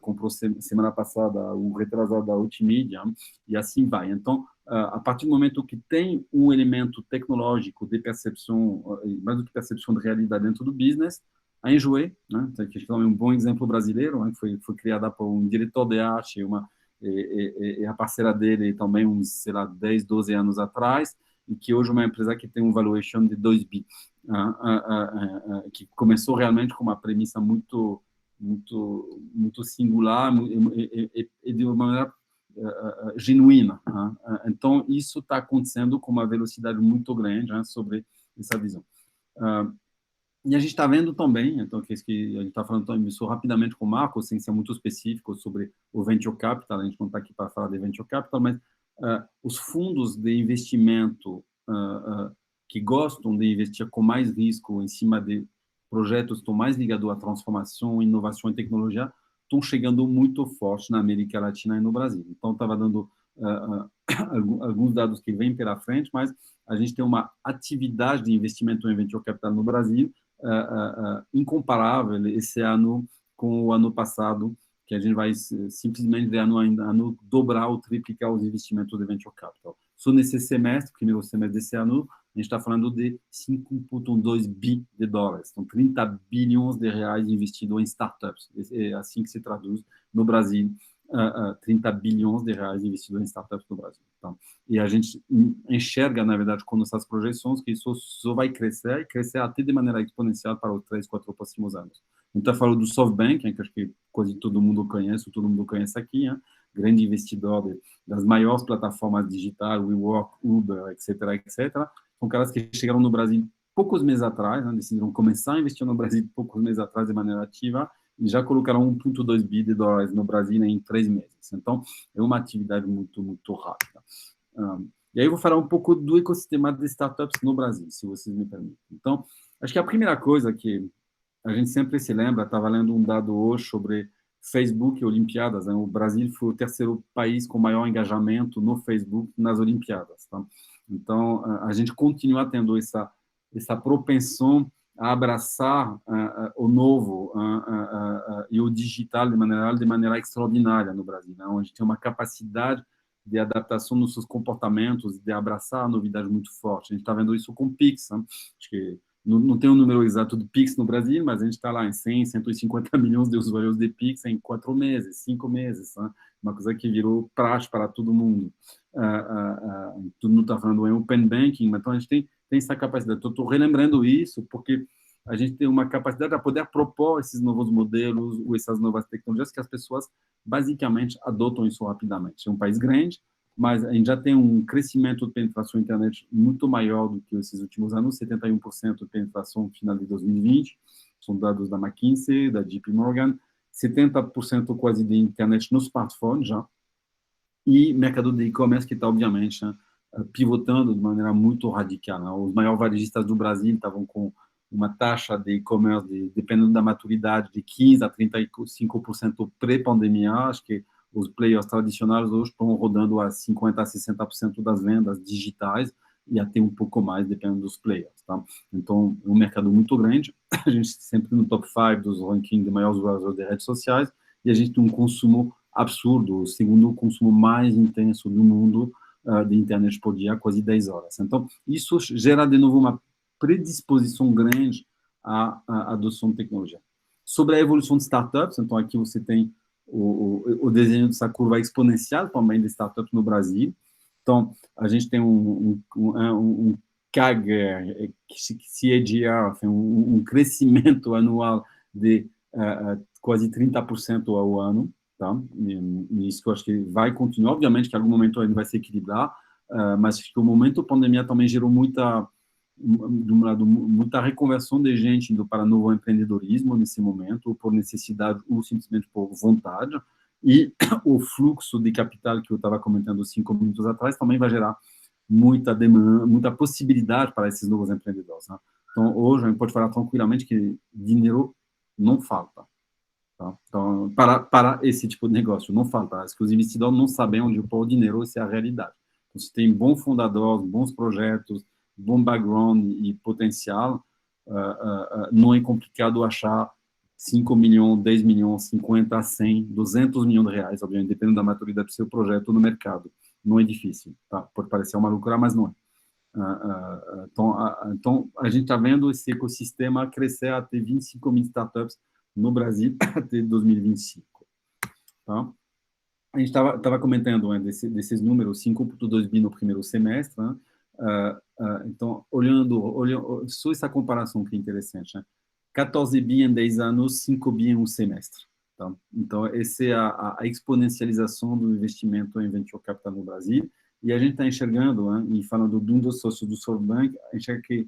Comprou semana passada o retrasado da Ultimídia, e assim vai. Então, a partir do momento que tem um elemento tecnológico de percepção, mais do que percepção de realidade dentro do business, a Enjoei, né, que é um bom exemplo brasileiro, né, que foi criada por um diretor de arte, e a parceira dele também uns, sei lá, 10, 12 anos atrás, e que hoje é uma empresa que tem um valuation de 2 bi. que começou realmente com uma premissa muito singular e de uma maneira genuína. Então, isso está acontecendo com uma velocidade muito grande sobre essa visão. E a gente está vendo também, então, que a gente está falando também isso rapidamente com o Marco, sem ser muito específico sobre o Venture Capital, a gente não está aqui para falar de Venture Capital, mas os fundos de investimento que gostam de investir com mais risco em cima de projetos que estão mais ligados à transformação, inovação e tecnologia, estão chegando muito forte na América Latina e no Brasil. Então, estava dando alguns dados que vêm pela frente, mas a gente tem uma atividade de investimento em Venture Capital no Brasil incomparável esse ano com o ano passado, que a gente vai simplesmente de ano a ano dobrar ou triplicar os investimentos de Venture Capital. Só nesse semestre, primeiro semestre desse ano, a gente está falando de 5,2 bi de dólares, então 30 bilhões de reais investidos em startups, é assim que se traduz no Brasil, 30 bilhões de reais investidos em startups no Brasil. Então, e a gente enxerga, na verdade, com nossas projeções, que isso só vai crescer, e crescer até de maneira exponencial para os 3, 4 próximos anos. Então, eu falo do SoftBank, que acho que quase todo mundo conhece aqui, grande investidor das maiores plataformas digitais, WeWork, Uber, etc. São caras que chegaram no Brasil poucos meses atrás, decidiram começar a investir no Brasil poucos meses atrás de maneira ativa, e já colocaram 1,2 bi de dólares no Brasil em 3 meses. Então, é uma atividade muito, muito rápida. E aí eu vou falar um pouco do ecossistema de startups no Brasil, se vocês me permitem. Então, acho que a primeira coisa que a gente sempre se lembra, estava lendo um dado hoje sobre Facebook e Olimpíadas. O Brasil foi o terceiro país com maior engajamento no Facebook nas Olimpíadas. Tá? Então, a gente continua tendo essa propensão a abraçar o novo e o digital de maneira extraordinária no Brasil, né? Onde tem uma capacidade de adaptação nos seus comportamentos, de abraçar a novidade muito forte. A gente está vendo isso com o Pix. Né? Acho que não tem um número exato do Pix no Brasil, mas a gente está lá em 100, 150 milhões de usuários de Pix em 4 meses, 5 meses. Né? Uma coisa que virou praxe para todo mundo. Todo mundo está falando em Open Banking, então a gente tem essa capacidade. Estou relembrando isso porque a gente tem uma capacidade de poder propor esses novos modelos ou essas novas tecnologias que as pessoas basicamente adotam isso rapidamente. É um país grande, mas a gente já tem um crescimento de penetração da internet muito maior do que esses últimos anos, 71% de penetração no final de 2020, são dados da McKinsey, da JP Morgan, 70% quase de internet no smartphone já, e mercado de e-commerce que está, obviamente, pivotando de maneira muito radical. Né? Os maiores varejistas do Brasil estavam com uma taxa de e-commerce, dependendo da maturidade, de 15% a 35% pré-pandemia. Acho que os players tradicionais hoje estão rodando a 50% a 60% das vendas digitais e até um pouco mais, dependendo dos players. Tá? Então, é um mercado muito grande. A gente sempre no top 5 dos rankings de maiores usuários de redes sociais e a gente tem um consumo absurdo, o segundo consumo mais intenso do mundo de internet por dia, quase 10 horas. Então, isso gera, de novo, uma predisposição grande à adoção de tecnologia. Sobre a evolução de startups, então aqui você tem o desenho dessa curva exponencial também de startups no Brasil. Então, a gente tem um CAGR, CAGR, um crescimento anual de quase 30% ao ano. Tá? E isso que eu acho que vai continuar. Obviamente que em algum momento ele vai se equilibrar, mas acho que o momento da pandemia também gerou muita reconversão de gente indo para novo empreendedorismo nesse momento, ou por necessidade, ou simplesmente por vontade, e o fluxo de capital que eu estava comentando 5 minutos atrás também vai gerar muita demanda, muita possibilidade para esses novos empreendedores. Né? Então, hoje, a gente pode falar tranquilamente que dinheiro não falta. Tá? Então, para esse tipo de negócio, não falta. Acho que os investidores não sabem onde pôr o dinheiro, essa é a realidade. Então, se tem bons fundadores, bons projetos, bom background e potencial, não é complicado achar 5 milhões, 10 milhões, 50, 100, 200 milhões de reais, obviamente, dependendo da maturidade do seu projeto no mercado. Não é difícil, tá? Pode parecer uma loucura, mas não é. Então, a gente está vendo esse ecossistema crescer até 25 mil startups no Brasil até 2025. Tá? A gente estava comentando desses números, 5,2 bi no primeiro semestre, né? Então, olhando só essa comparação que é interessante, né? 14 bi em 10 anos, 5 bi em um semestre. Tá? Então, essa é a exponencialização do investimento em venture capital no Brasil. E a gente está enxergando, né, e falando de um dos sócios do SoftBank, a gente enxerga que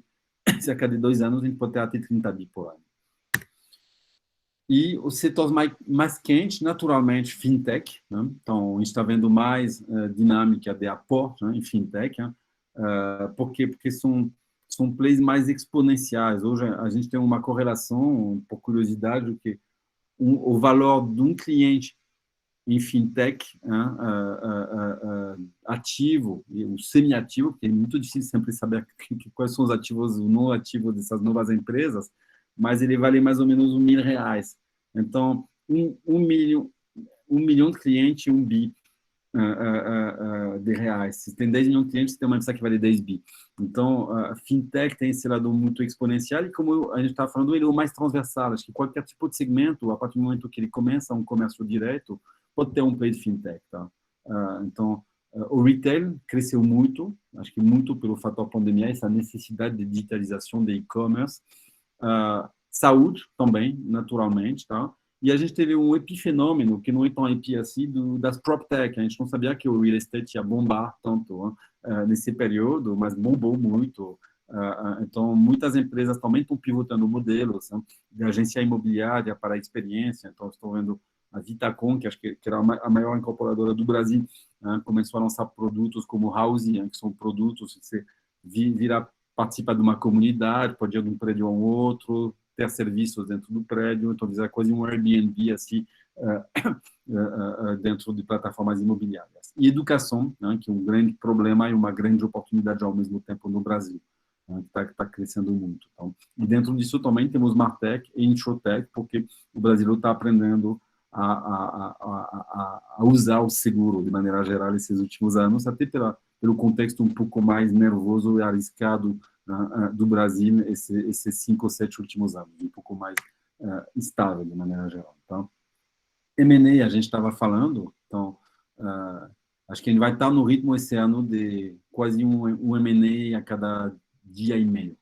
cerca de 2 anos a gente pode ter até 30 bi por ano. E os setores mais quentes, naturalmente, fintech. Né? Então, a gente está vendo mais dinâmica de aporte, né, em fintech. Né? Por quê? Porque são plays mais exponenciais. Hoje a gente tem uma correlação, por curiosidade, que o valor de um cliente em fintech, né, ativo e o semi-ativo, porque é muito difícil sempre saber quais são os ativos ou não ativos dessas novas empresas, mas ele vale mais ou menos R$ 1.000. Então, um milhão de clientes, 1 bi de reais. Se tem 10 milhões de clientes, você tem uma empresa que vale 10 bi. Então, a fintech tem esse lado muito exponencial e, como a gente está falando, ele é o mais transversal. Acho que qualquer tipo de segmento, a partir do momento que ele começa um comércio direto, pode ter um play de fintech. Tá? Então, o retail cresceu muito, acho que muito pelo fator pandemia, essa necessidade de digitalização de e-commerce. Saúde também, naturalmente, tá? E a gente teve um epifenômeno, que não é tão epi assim, das PropTech. A gente não sabia que o real estate ia bombar tanto nesse período, mas bombou muito. Então, muitas empresas também estão pivotando modelos, né, de agência imobiliária para a experiência. Então, estou vendo a Vitacom, que acho que era a maior incorporadora do Brasil, começou a lançar produtos como Housing, que são produtos que você vira participar de uma comunidade, pode ir de um prédio a um outro, ter serviços dentro do prédio, então é quase um Airbnb assim, dentro de plataformas imobiliárias. E educação, né, que é um grande problema e uma grande oportunidade ao mesmo tempo no Brasil, né, que está crescendo muito. Então, e dentro disso também temos Martech e Insurtech, porque o Brasil está aprendendo a usar o seguro de maneira geral esses últimos anos, até pelo contexto um pouco mais nervoso e arriscado do Brasil esses 5 ou 7 últimos anos, um pouco mais estável de maneira geral. Então, M&A a gente estava falando, então acho que a gente vai estar no ritmo esse ano de quase um M&A a cada dia e meio,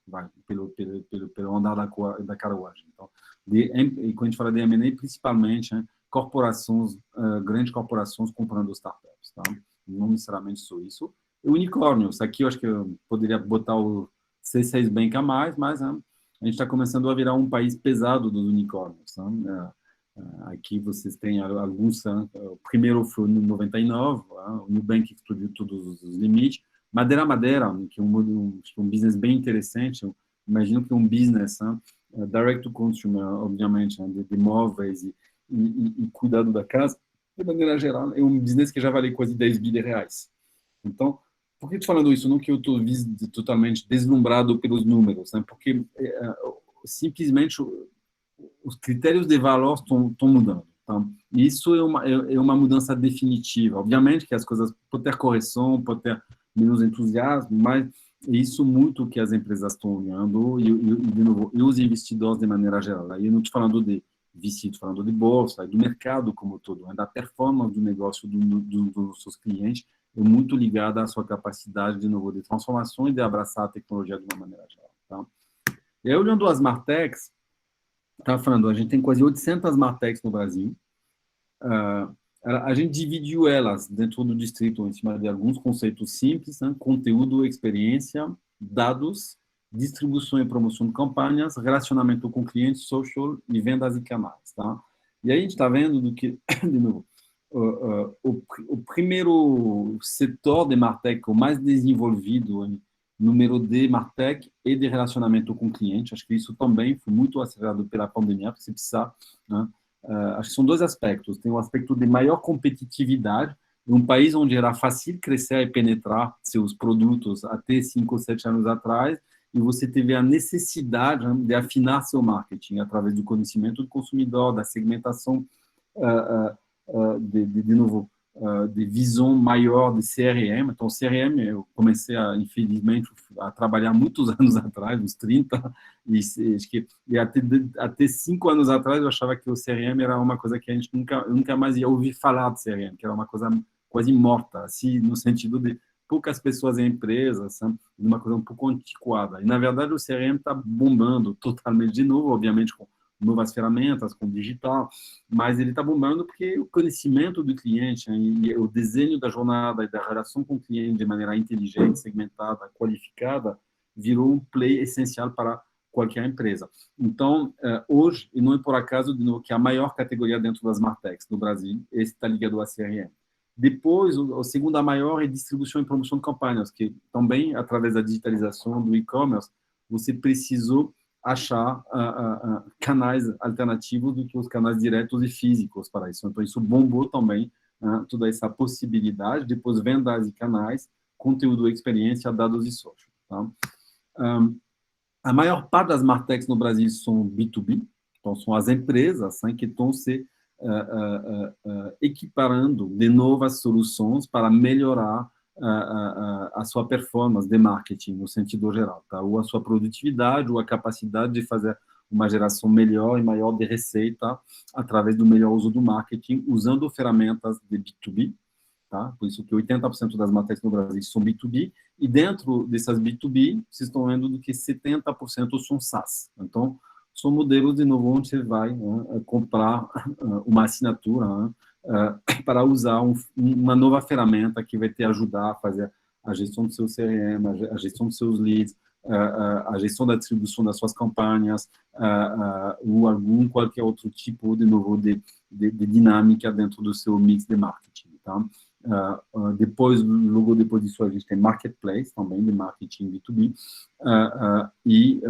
pelo andar da carruagem. Então, e quando a gente fala de M&A, principalmente, né, corporações, grandes corporações comprando startups, tá? Não necessariamente só isso. E unicórnios, aqui eu acho que eu poderia botar o C6 Bank a mais, mas a gente está começando a virar um país pesado dos unicórnios. Tá? Aqui vocês têm alguns, o primeiro foi no 99, o Nubank explodiu todos os limites. Madeira, que é um business bem interessante, eu imagino que é um business direct to consumer, obviamente, de imóveis e cuidado da casa, de maneira geral, é um business que já vale quase 10 bi de reais. Então, por que eu estou falando isso? Não que eu estou totalmente deslumbrado pelos números, né? Porque simplesmente os critérios de valor estão mudando. Tá? E isso é uma mudança definitiva. Obviamente que as coisas podem ter correção, pode ter menos entusiasmo, mas é isso muito que as empresas estão olhando de novo, e os investidores de maneira geral. Aí eu não estou falando de VC, estou falando de bolsa, do mercado como todo, da performance do negócio dos seus clientes, é muito ligada à sua capacidade, de novo, de transformação e de abraçar a tecnologia de uma maneira geral. Tá? E aí, olhando as Martechs, estava falando, a gente tem quase 800 Martechs no Brasil. A gente dividiu elas dentro do distrito em cima de alguns conceitos simples, né? Conteúdo, experiência, dados, distribuição e promoção de campanhas, relacionamento com clientes, social e vendas e canais. Tá? E aí a gente está vendo do que, de novo, o primeiro setor de Martech, o mais desenvolvido em número de Martech e de relacionamento com cliente, acho que isso também foi muito acelerado pela pandemia, porque você precisa, né? Acho que são 2 aspectos. Tem o aspecto de maior competitividade, em um país onde era fácil crescer e penetrar seus produtos até 5 ou 7 anos atrás, e você teve a necessidade, né, de afinar seu marketing através do conhecimento do consumidor, da segmentação, de novo, de visão maior de CRM. Então, CRM, eu comecei, infelizmente, a trabalhar muitos anos atrás, uns 30, e até 5 anos atrás eu achava que o CRM era uma coisa que a gente nunca mais ia ouvir falar de CRM, que era uma coisa quase morta, assim, no sentido de poucas pessoas em empresas, sabe? Uma coisa um pouco antiquada. E, na verdade, o CRM está bombando totalmente de novo, obviamente, com novas ferramentas, com digital, mas ele está bombando porque o conhecimento do cliente, né, e o desenho da jornada e da relação com o cliente de maneira inteligente, segmentada, qualificada, virou um play essencial para qualquer empresa. Então, hoje, e não é por acaso, de novo, que a maior categoria dentro das Martechs no Brasil está ligado a CRM. Depois, a segunda maior é distribuição e promoção de campanhas, que também, através da digitalização do e-commerce, você precisou achar canais alternativos do que os canais diretos e físicos para isso. Então, isso bombou também toda essa possibilidade, depois vendas e canais, conteúdo, experiência, dados e social. Tá? A maior parte das Martechs no Brasil são B2B, então são as empresas que estão se equiparando de novas soluções para melhorar a sua performance de marketing, no sentido geral, tá? Ou a sua produtividade, ou a capacidade de fazer uma geração melhor e maior de receita através do melhor uso do marketing, usando ferramentas de B2B, tá? Por isso que 80% das Martechs no Brasil são B2B, e dentro dessas B2B, vocês estão vendo que 70% são SaaS. Então, são modelos, de novo, onde você vai comprar uma assinatura para usar uma nova ferramenta que vai te ajudar a fazer a gestão do seu CRM, a gestão dos seus leads, a gestão da distribuição das suas campanhas, ou qualquer outro tipo, de novo, de dinâmica dentro do seu mix de marketing. Tá? Logo depois disso, a gente tem Marketplace, também, de marketing B2B, e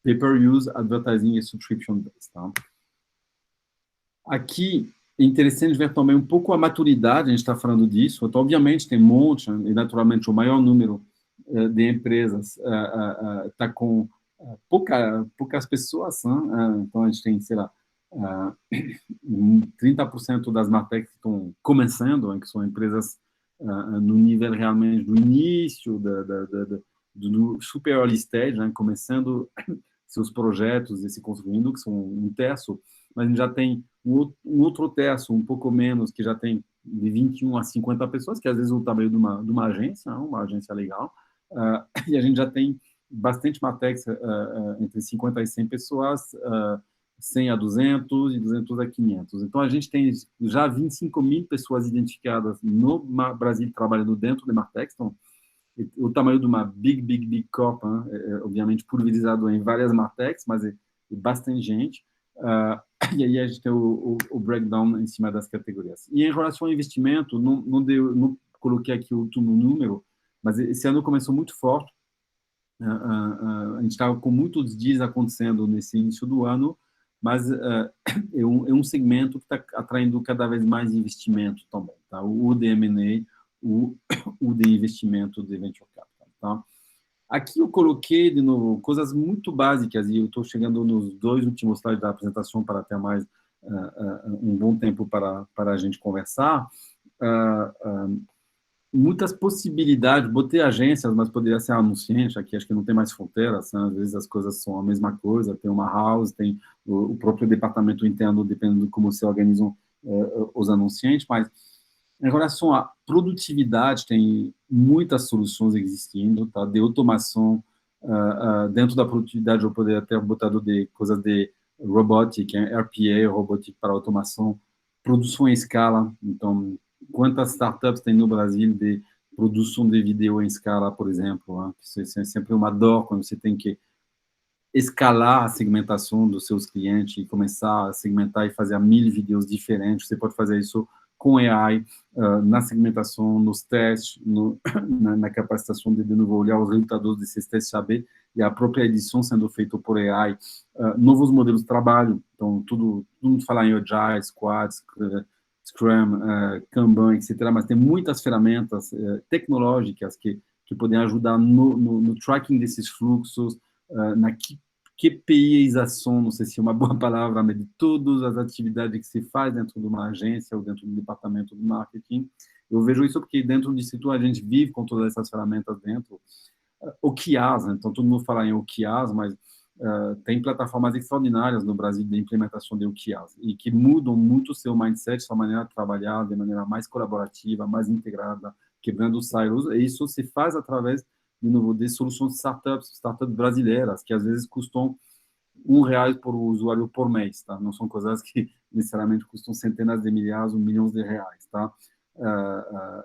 Pay-per-use, Advertising e Subscription Based. Tá? Aqui, é interessante ver também um pouco a maturidade, a gente está falando disso. Então, obviamente, tem um monte, e naturalmente o maior número de empresas está com poucas pessoas. Então, a gente tem, sei lá, 30% das Martechs que estão começando, que são empresas no nível realmente do início, do super early stage, começando seus projetos e se construindo, que são um terço, mas a gente já tem um outro terço, um pouco menos, que já tem de 21 a 50 pessoas, que às vezes é o tamanho de uma agência legal, e a gente já tem bastante Martechs entre 50 e 100 pessoas, 100 a 200 e 200 a 500. Então, a gente tem já 25 mil pessoas identificadas no Brasil trabalhando dentro de Martechs. Então, o tamanho de uma big corp, obviamente pulverizado em várias Martechs, mas é bastante gente. E aí a gente tem o breakdown em cima das categorias. E em relação ao investimento, não coloquei aqui o último número, mas esse ano começou muito forte. A gente estava com muitos dias acontecendo nesse início do ano, mas é um segmento que está atraindo cada vez mais investimento também. Tá? O de M&A, o de investimento de venture capital. Tá? Aqui eu coloquei, de novo, coisas muito básicas, e eu estou chegando nos 2 últimos slides da apresentação para ter mais um bom tempo para a gente conversar. Muitas possibilidades, botei agências, mas poderia ser anunciante, aqui acho que não tem mais fronteiras, às vezes as coisas são a mesma coisa, tem uma house, tem o próprio departamento interno, dependendo de como se organizam os anunciantes, mas em relação à produtividade, tem muitas soluções existindo, tá? De automação, dentro da produtividade eu poderia ter botado de coisas de robotic, RPA, robotic para automação, produção em escala. Então, quantas startups tem no Brasil de produção de vídeo em escala, por exemplo? Isso é sempre uma dor quando você tem que escalar a segmentação dos seus clientes e começar a segmentar e fazer 1000 vídeos diferentes. Você pode fazer isso com AI, na segmentação, nos testes, na capacitação de novo, olhar os resultados desses testes, saber, e a própria edição sendo feita por AI, novos modelos de trabalho, então, todo mundo fala em Agile, Squad, Scrum, Kanban, etc., mas tem muitas ferramentas tecnológicas que podem ajudar no tracking desses fluxos, na KPIização, não sei se é uma boa palavra, mas de todas as atividades que se faz dentro de uma agência ou dentro do departamento de marketing. Eu vejo isso porque dentro disso a gente vive com todas essas ferramentas dentro. OKRs, né? Então todo mundo fala em OKRs, mas tem plataformas extraordinárias no Brasil de implementação de OKRs e que mudam muito o seu mindset, sua maneira de trabalhar de maneira mais colaborativa, mais integrada, quebrando os silos, e isso se faz através, de novo, de soluções de startups brasileiras, que às vezes custam R$ 1 por usuário por mês, tá? Não são coisas que necessariamente custam centenas de milhares ou milhões de reais, tá?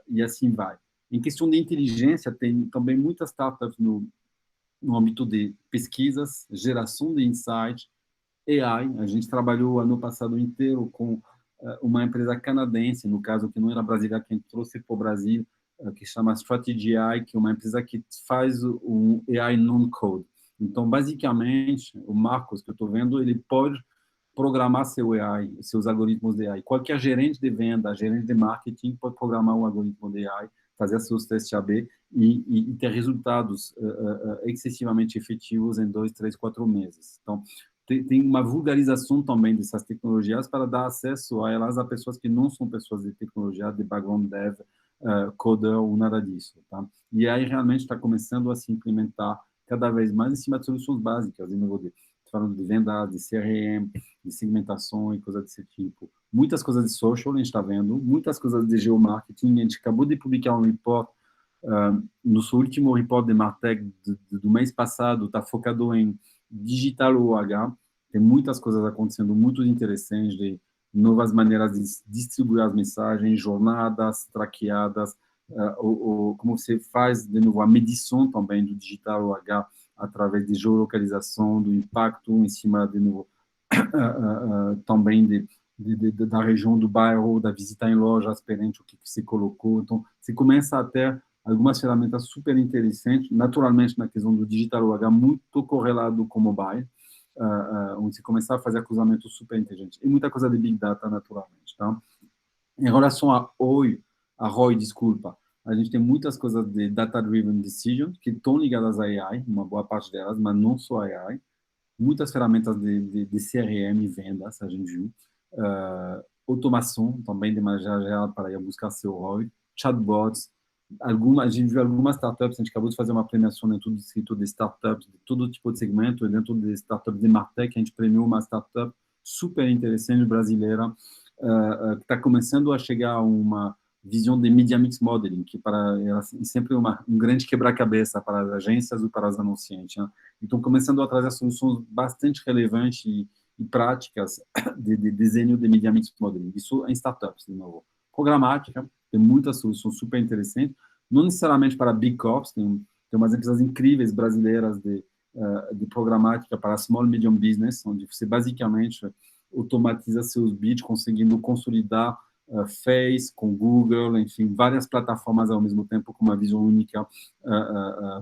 E assim vai. Em questão de inteligência, tem também muitas startups no âmbito de pesquisas, geração de insight, AI. A gente trabalhou o ano passado inteiro com uma empresa canadense, no caso, que não era brasileira, que a gente trouxe para o Brasil, que chama Strategy AI, que é uma empresa que faz um AI non-code. Então, basicamente, o Marcos, que eu estou vendo, ele pode programar seu AI, seus algoritmos de AI. Qualquer gerente de venda, gerente de marketing pode programar um algoritmo de AI, fazer seus testes AB e ter resultados excessivamente efetivos em 2, 3, 4 meses. Então, tem uma vulgarização também dessas tecnologias para dar acesso a elas a pessoas que não são pessoas de tecnologia, de background dev, coder ou nada disso. Tá? E aí realmente está começando a se implementar cada vez mais em cima de soluções básicas, falando de venda, de CRM, de segmentação e coisas desse tipo. Muitas coisas de social a gente está vendo, muitas coisas de geomarketing. A gente acabou de publicar um report, nosso último report de Martech do mês passado está focado em digital OH. Tem muitas coisas acontecendo muito interessantes, de novas maneiras de distribuir as mensagens, jornadas traqueadas, como você faz, de novo, a medição também do digital OH através de geolocalização, do impacto em cima, de novo, também da região do bairro, da visita em lojas, perante o que se colocou. Então, você começa a ter algumas ferramentas super interessantes, naturalmente na questão do digital OH, muito correlado com o mobile, onde se começa a fazer cruzamentos super inteligentes. E muita coisa de Big Data, naturalmente. Tá? Em relação a ROI, desculpa, a gente tem muitas coisas de Data-Driven Decision, que estão ligadas a AI, uma boa parte delas, mas não só a AI. Muitas ferramentas de CRM e vendas, a gente viu. Automação, também de maneira geral, para ir buscar seu ROI. Chatbots. A gente viu algumas startups, a gente acabou de fazer uma premiação dentro do setor de startups, de todo tipo de segmento, e dentro de startups de Martech, a gente premiou uma startup super interessante brasileira, que está começando a chegar a uma visão de Media Mix Modeling, que é sempre um grande quebra-cabeça para as agências ou para os anunciantes. Né? Então, começando a trazer soluções bastante relevantes e práticas de desenho de Media Mix Modeling. Isso em startups, de novo. Programática, tem muitas soluções super interessantes, não necessariamente para Big Corps, tem umas empresas incríveis brasileiras de programática para Small Medium Business, onde você basicamente automatiza seus bids, conseguindo consolidar Face, com Google, enfim, várias plataformas ao mesmo tempo com uma visão única,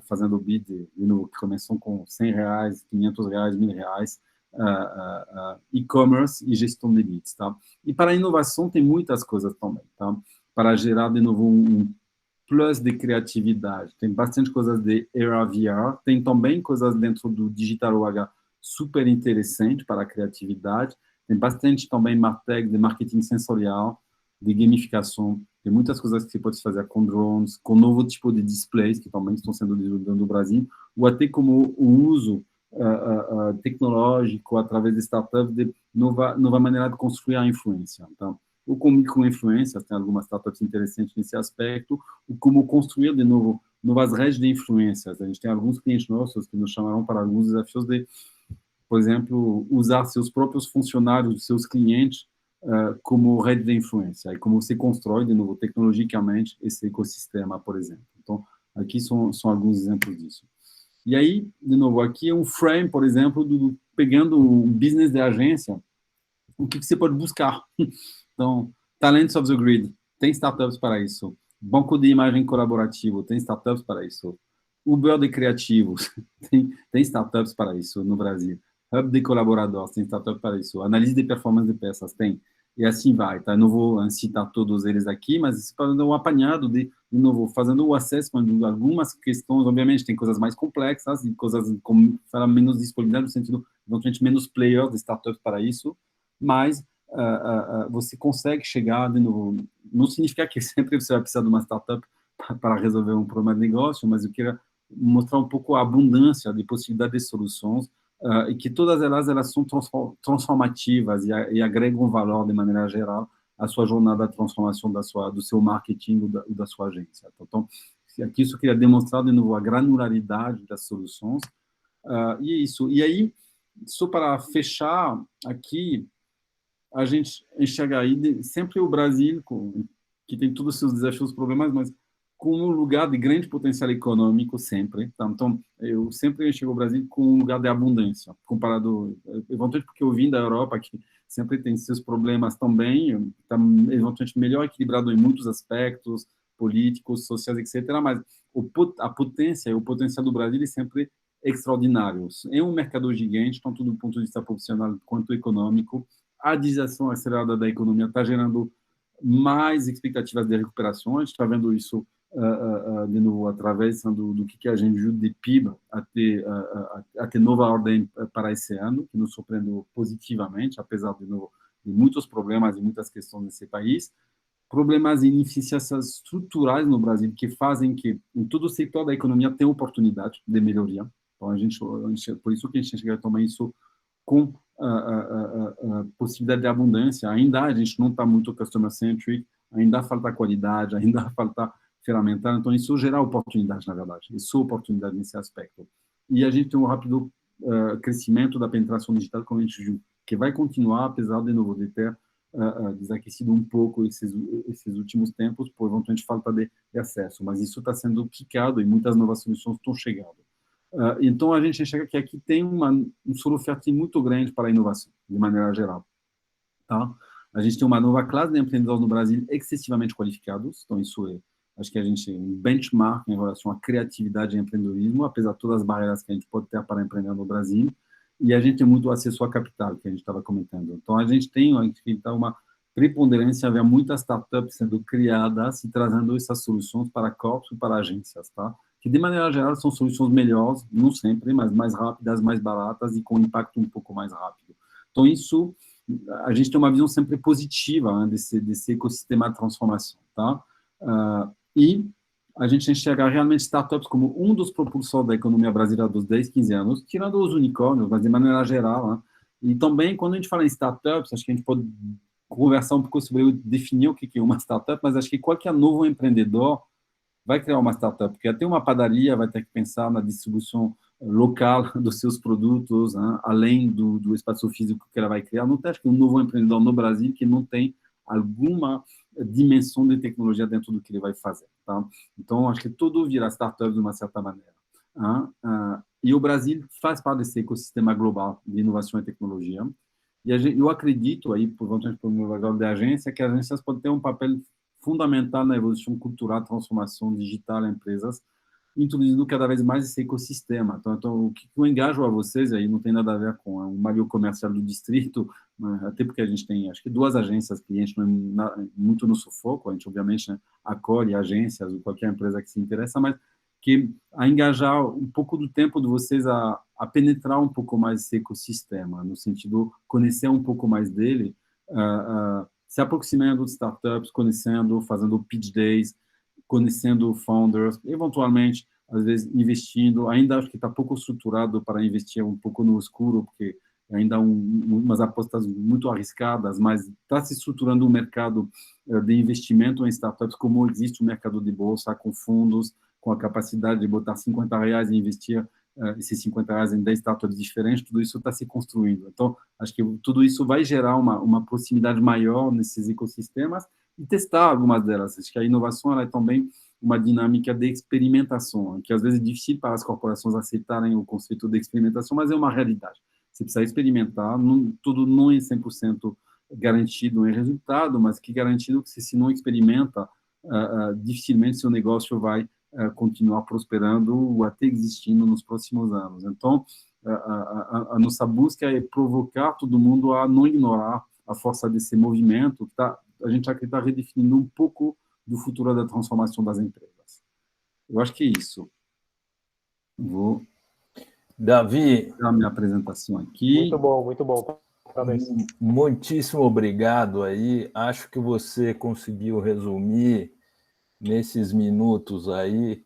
fazendo bid, que começam com R$100, R$500, R$1.000, e-commerce e gestão de leads, tá? E para a inovação tem muitas coisas também, tá? Para gerar, de novo, um plus de criatividade. Tem bastante coisas de AR/VR, tem também coisas dentro do Digital OH super interessante para a criatividade, tem bastante também Martech de marketing sensorial, de gamificação, tem muitas coisas que você pode fazer com drones, com novo tipo de displays, que também estão sendo desenvolvidos no Brasil, ou até como o uso tecnológico através de startups de nova maneira de construir a influência. Então, ou como micro-influências, tem algumas startups interessantes nesse aspecto, ou como construir, de novo, novas redes de influências. A gente tem alguns clientes nossos que nos chamaram para alguns desafios de, por exemplo, usar seus próprios funcionários, seus clientes, como rede de influência, e como você constrói, de novo, tecnologicamente, esse ecossistema, por exemplo. Então, aqui são alguns exemplos disso. E aí, de novo, aqui é um frame, por exemplo, pegando um business de agência, o que você pode buscar. Então, Talents of the Grid, tem startups para isso. Banco de imagem colaborativo, tem startups para isso. Uber de criativos, tem startups para isso no Brasil. Hub de colaboradores, tem startups para isso. Análise de performance de peças, tem. E assim vai, tá? Não vou citar todos eles aqui, mas fazendo um apanhado de novo, fazendo o assessment de algumas questões. Obviamente, tem coisas mais complexas e coisas com menos disponibilidade, no sentido, eventualmente, menos players de startups para isso, mas você consegue chegar, de novo, não significa que sempre você vai precisar de uma startup para resolver um problema de negócio, mas eu queria mostrar um pouco a abundância de possibilidades de soluções, e que todas elas são transformativas e agregam valor de maneira geral a sua jornada de transformação do seu marketing ou da sua agência. Então, aqui isso queria demonstrar de novo a granularidade das soluções. E é isso. E aí, só para fechar aqui, a gente enxerga aí sempre o Brasil, que tem todos os seus desafios e problemas, mas com um lugar de grande potencial econômico sempre. Tá? Então, eu sempre enxergo o Brasil com um lugar de abundância, comparado, eventualmente, porque eu vim da Europa, que sempre tem seus problemas também, está eventualmente melhor equilibrado em muitos aspectos, políticos, sociais, etc., mas a potência e o potencial do Brasil é sempre extraordinário. É um mercado gigante, tanto do ponto de vista profissional quanto econômico. A digitalização acelerada da economia está gerando mais expectativas de recuperação. A gente está vendo isso de novo através do que a gente viu de PIB até nova ordem para esse ano, que nos surpreendeu positivamente, apesar de novo de muitos problemas e muitas questões nesse país. Problemas e ineficiências estruturais no Brasil que fazem que em todo o setor da economia tem oportunidade de melhoria. Então por isso que a gente enxerga também isso com a possibilidade de abundância. Ainda a gente não está muito customer-centric, ainda falta qualidade, ainda falta ferramental, então isso gera oportunidade, na verdade. Isso é oportunidade nesse aspecto. E a gente tem um rápido crescimento da penetração digital, como a gente viu, que vai continuar, apesar de novo de ter desaquecido um pouco esses últimos tempos, por eventualmente falta de acesso. Mas isso está sendo picado e muitas novas soluções estão chegando. Então, a gente enxerga que aqui tem um solo fértil muito grande para a inovação, de maneira geral. Tá? A gente tem uma nova classe de empreendedores no Brasil excessivamente qualificados, então isso acho que a gente tem um benchmark em relação à criatividade e empreendedorismo, apesar de todas as barreiras que a gente pode ter para empreender no Brasil, e a gente tem muito acesso a capital, que a gente estava comentando. Então, a gente tem uma preponderância, havia muitas startups sendo criadas e trazendo essas soluções para corpos e para agências, tá? Que, de maneira geral, são soluções melhores, não sempre, mas mais rápidas, mais baratas e com impacto um pouco mais rápido. Então, isso, a gente tem uma visão sempre positiva, né, desse ecossistema de transformação, tá? E a gente enxerga realmente startups como um dos propulsores da economia brasileira dos 10, 15 anos, tirando os unicórnios, mas de maneira geral. Né? E também, quando a gente fala em startups, acho que a gente pode conversar um pouco sobre definir o que é uma startup, mas acho que qualquer novo empreendedor vai criar uma startup, porque até uma padaria vai ter que pensar na distribuição local dos seus produtos, né? Além do espaço físico que ela vai criar. Não tem, acho que um novo empreendedor no Brasil que não tem alguma dimensão de tecnologia dentro do que ele vai fazer. Tá? Então, acho que tudo vira startup de uma certa maneira. E o Brasil faz parte desse ecossistema global de inovação e tecnologia. E eu acredito, aí, por meu lugar de agência, que as agências podem ter um papel fundamental na evolução cultural, transformação digital em empresas, introduzindo cada vez mais esse ecossistema. Então o que eu engajo a vocês aí não tem nada a ver com o malho comercial do distrito, até porque a gente tem, acho que 2 agências clientes, não é muito no sufoco, a gente obviamente, né, acolhe agências ou qualquer empresa que se interessa, mas que a engajar um pouco do tempo de vocês a penetrar um pouco mais esse ecossistema, no sentido de conhecer um pouco mais dele, se aproximando de startups, conhecendo, fazendo pitch days, conhecendo founders, eventualmente, às vezes, investindo. Ainda acho que está pouco estruturado para investir um pouco no escuro, porque ainda umas apostas muito arriscadas, mas está se estruturando um mercado de investimento em startups, como existe o mercado de bolsa, com fundos, com a capacidade de botar R$50 e investir esses R$50 em 10 startups diferentes, tudo isso está se construindo. Então, acho que tudo isso vai gerar uma proximidade maior nesses ecossistemas e testar algumas delas. Acho que a inovação ela é também uma dinâmica de experimentação, que às vezes é difícil para as corporações aceitarem o conceito de experimentação, mas é uma realidade. Você precisa experimentar, tudo não é 100% garantido em resultado, mas que garantido que se não experimenta, dificilmente seu negócio vai continuar prosperando ou até existindo nos próximos anos. Então, a nossa busca é provocar todo mundo a não ignorar a força desse movimento, que a gente acredita redefinindo um pouco do futuro da transformação das empresas. Eu acho que é isso. Vou Davi, dar a minha apresentação aqui. Muito bom. Parabéns. Muitíssimo obrigado aí. Acho que você conseguiu resumir nesses minutos aí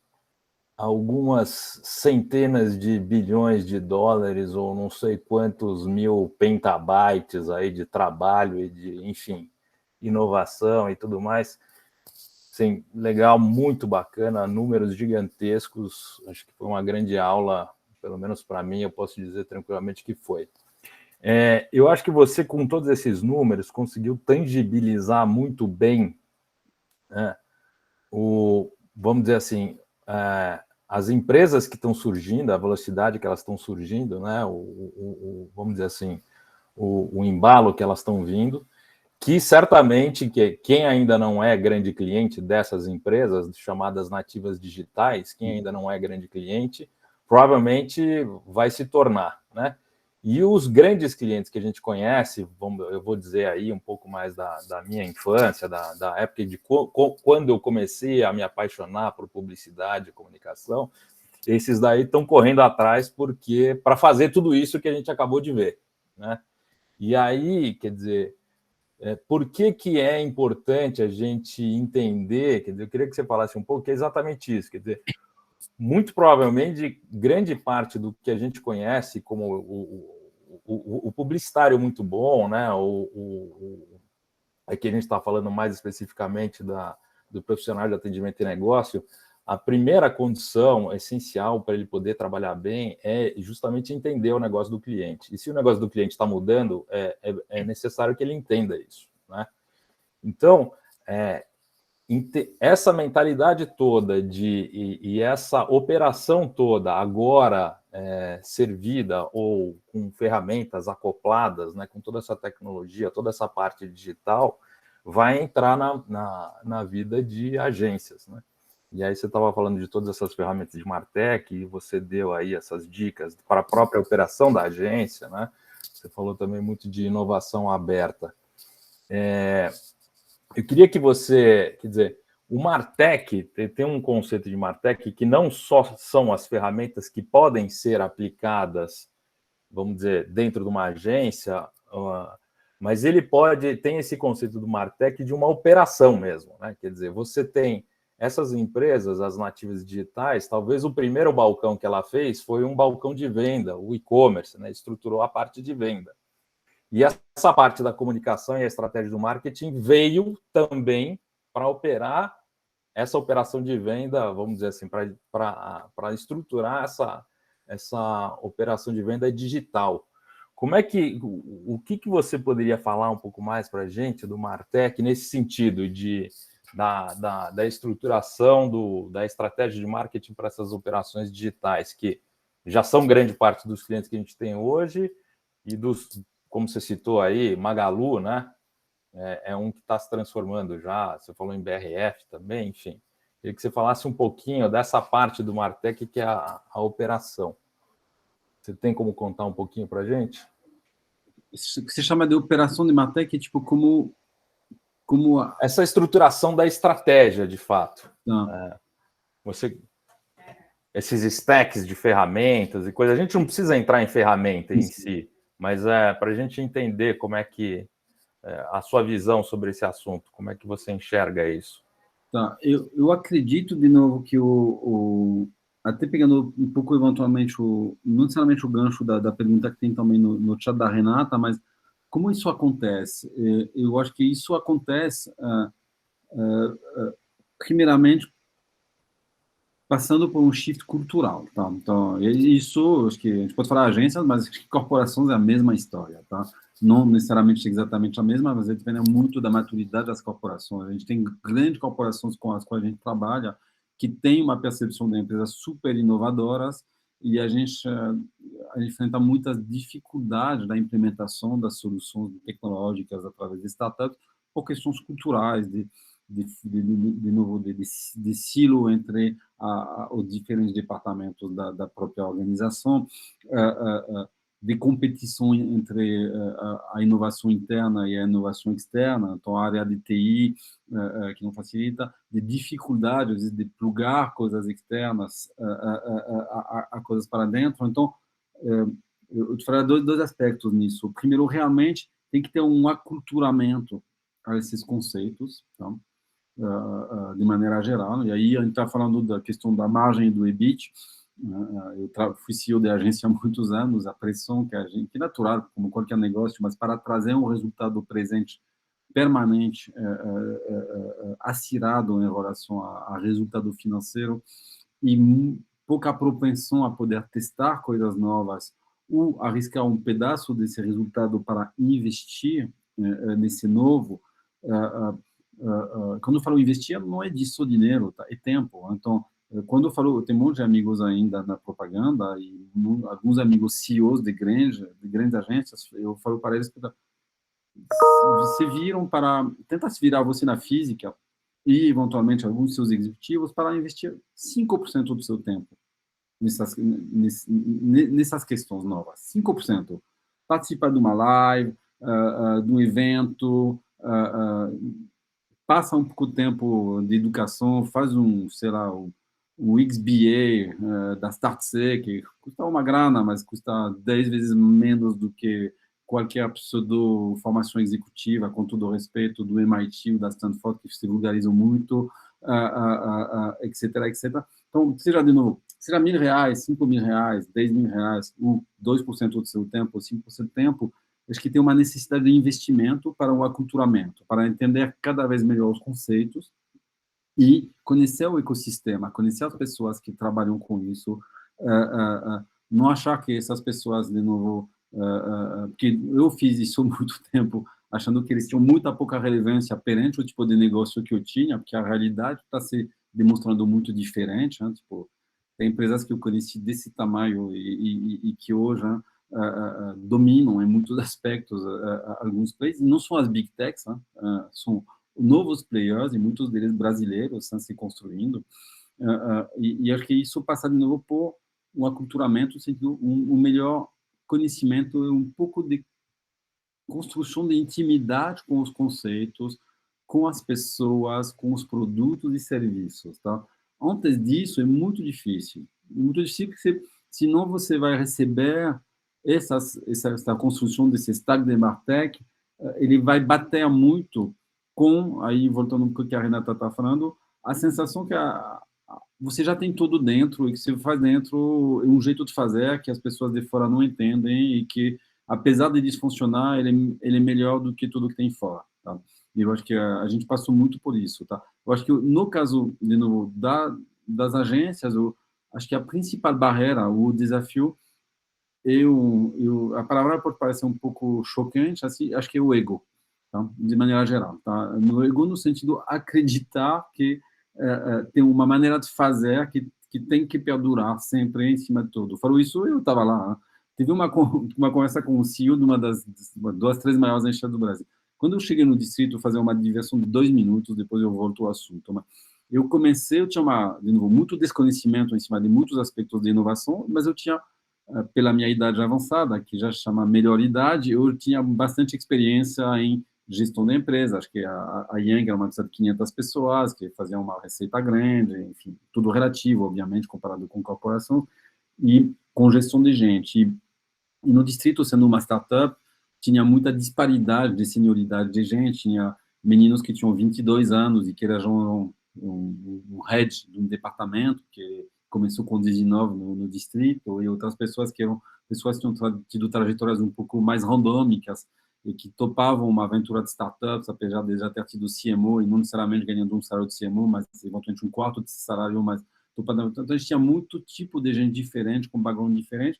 algumas centenas de bilhões de dólares ou não sei quantos mil petabytes aí de trabalho e de, enfim, inovação e tudo mais. Sim, legal, muito bacana, números gigantescos. Acho que foi uma grande aula, pelo menos para mim, eu posso dizer tranquilamente que foi. Eu acho que você, com todos esses números, conseguiu tangibilizar muito bem, né, vamos dizer assim, as empresas que estão surgindo, a velocidade que elas estão surgindo, né, vamos dizer assim, o embalo que elas estão vindo, que certamente quem ainda não é grande cliente dessas empresas, chamadas nativas digitais, quem ainda não é grande cliente, provavelmente vai se tornar, né? E os grandes clientes que a gente conhece, eu vou dizer aí um pouco mais da minha infância, da época de quando eu comecei a me apaixonar por publicidade e comunicação, esses daí estão correndo atrás para fazer tudo isso que a gente acabou de ver, né? E aí, quer dizer, por que é importante a gente entender, quer dizer, eu queria que você falasse um pouco, que é exatamente isso, quer dizer, muito provavelmente, grande parte do que a gente conhece como o publicitário muito bom, né, aqui a gente está falando mais especificamente do profissional de atendimento e negócio, a primeira condição essencial para ele poder trabalhar bem é justamente entender o negócio do cliente. E se o negócio do cliente está mudando, é necessário que ele entenda isso, né? Então, essa mentalidade toda e essa operação toda agora servida ou com ferramentas acopladas, né, com toda essa tecnologia, toda essa parte digital, vai entrar na vida de agências, né? E aí você estava falando de todas essas ferramentas de Martech e você deu aí essas dicas para a própria operação da agência, né? Você falou também muito de inovação aberta. Eu queria que você, quer dizer, o Martech, tem um conceito de Martech que não só são as ferramentas que podem ser aplicadas, vamos dizer, dentro de uma agência, mas ele tem esse conceito do Martech de uma operação mesmo, né? Quer dizer, você tem essas empresas, as nativas digitais, talvez o primeiro balcão que ela fez foi um balcão de venda, o e-commerce, né? Estruturou a parte de venda. E essa parte da comunicação e a estratégia do marketing veio também para operar essa operação de venda, vamos dizer assim, para estruturar essa operação de venda digital. Como é o que você poderia falar um pouco mais para a gente do Martech nesse sentido da estruturação da estratégia de marketing para essas operações digitais, que já são grande parte dos clientes que a gente tem hoje e como você citou aí, Magalu, né? É um que está se transformando já, você falou em BRF também, enfim. Queria que você falasse um pouquinho dessa parte do Martech, que é a operação. Você tem como contar um pouquinho para a gente? Isso que se chama de operação de Martech é tipo como essa estruturação da estratégia, de fato. Esses stacks de ferramentas e coisas. A gente não precisa entrar em ferramenta em si, mas para a gente entender como é que a sua visão sobre esse assunto, como é que você enxerga isso? Tá, eu acredito, de novo, que até pegando um pouco, eventualmente, não necessariamente o gancho da pergunta que tem também no chat da Renata, mas como isso acontece? Eu acho que isso acontece, primeiramente, passando por um shift cultural, tá? Então, isso, acho que a gente pode falar agências, mas acho que corporações é a mesma história, tá? Não necessariamente exatamente a mesma, mas depende muito da maturidade das corporações. A gente tem grandes corporações com as quais a gente trabalha que tem uma percepção da empresa super inovadoras e a gente enfrenta muitas dificuldades na implementação das soluções tecnológicas através de startups por questões culturais, de novo, de silo entre os diferentes departamentos da própria organização, de competição entre a inovação interna e a inovação externa, então a área de TI que não facilita, de dificuldades de plugar coisas externas a coisas para dentro. Então, eu te falei dois aspectos nisso. O primeiro, realmente, tem que ter um aculturamento a esses conceitos, tá? De maneira geral, e aí a gente está falando da questão da margem do EBIT. Eu fui CEO de agência há muitos anos, a pressão que é natural, como qualquer negócio, mas para trazer um resultado presente permanente, acirrado em relação a resultado financeiro e pouca propensão a poder testar coisas novas ou arriscar um pedaço desse resultado para investir nesse novo. Quando eu falo investir, não é disso dinheiro, tá? É tempo. Então, quando eu falo, eu tenho um monte de amigos ainda na propaganda e alguns amigos CEOs de grandes agências, eu falo para eles que se viram para tentar se virar você na física e, eventualmente, alguns de seus executivos para investir 5% do seu tempo nessas questões novas. 5%. Participar de uma live, de um evento, passa um pouco de tempo de educação, faz sei lá, um XBA da Startse, que custa uma grana, mas custa 10 vezes menos do que qualquer pseudo-formação executiva, com todo o respeito do MIT ou da Stanford, que se vulgarizam muito, etc, etc. Então, seja de novo, seja R$1.000, R$5.000, R$10.000, ou 2% do seu tempo, ou 5% do tempo, acho que tem uma necessidade de investimento para um aculturamento, para entender cada vez melhor os conceitos e conhecer o ecossistema, conhecer as pessoas que trabalham com isso, não achar que essas pessoas, de novo, porque eu fiz isso há muito tempo, achando que eles tinham muita pouca relevância perante o tipo de negócio que eu tinha, porque a realidade está se demonstrando muito diferente, né? Tipo, tem empresas que eu conheci desse tamanho e que hoje dominam em muitos aspectos alguns players, e não são as big techs, né? São novos players, e muitos deles brasileiros estão se construindo, e acho que isso passa de novo por um aculturamento, sentindo um melhor conhecimento e um pouco de construção de intimidade com os conceitos, com as pessoas, com os produtos e serviços, tá? Antes disso, é muito difícil porque senão você vai receber essa construção desse stack de Martech, ele vai bater muito com, aí voltando um pouco que a Renata está falando, a sensação que você já tem tudo dentro e que você faz dentro um jeito de fazer que as pessoas de fora não entendem e que, apesar de disfuncionar, ele é melhor do que tudo que tem fora, tá? E eu acho que a gente passou muito por isso, tá? Eu acho que no caso, de novo, das agências, eu acho que a principal barreira, o desafio, a palavra pode parecer um pouco chocante, assim, acho que é o ego, tá? De maneira geral, tá? No ego no sentido acreditar que tem uma maneira de fazer que tem que perdurar sempre em cima de tudo. Falou isso, eu estava lá, né? Tive uma conversa com o CEO de uma das 2, 3 maiores agências do Brasil. Quando eu cheguei no distrito, fazer uma diversão de 2 minutos, depois eu volto ao assunto. Mas eu tinha de novo, muito desconhecimento em cima de muitos aspectos de inovação, mas eu tinha, pela minha idade avançada, que já chama melhor idade, eu tinha bastante experiência em gestão da empresa. Acho que a Yang era uma empresa de 500 pessoas, que fazia uma receita grande, enfim, tudo relativo, obviamente, comparado com corporação, e com gestão de gente. E no distrito, sendo uma startup, tinha muita disparidade de senioridade de gente, tinha meninos que tinham 22 anos e que eram um head de um departamento que começou com 19 no distrito, e outras pessoas que eram pessoas que tinham tido trajetórias um pouco mais randômicas e que topavam uma aventura de startups, apesar de já ter tido CMO e não necessariamente ganhando um salário de CMO, mas eventualmente um quarto desse salário, mas topando. Então, a gente tinha muito tipo de gente diferente, com background diferente,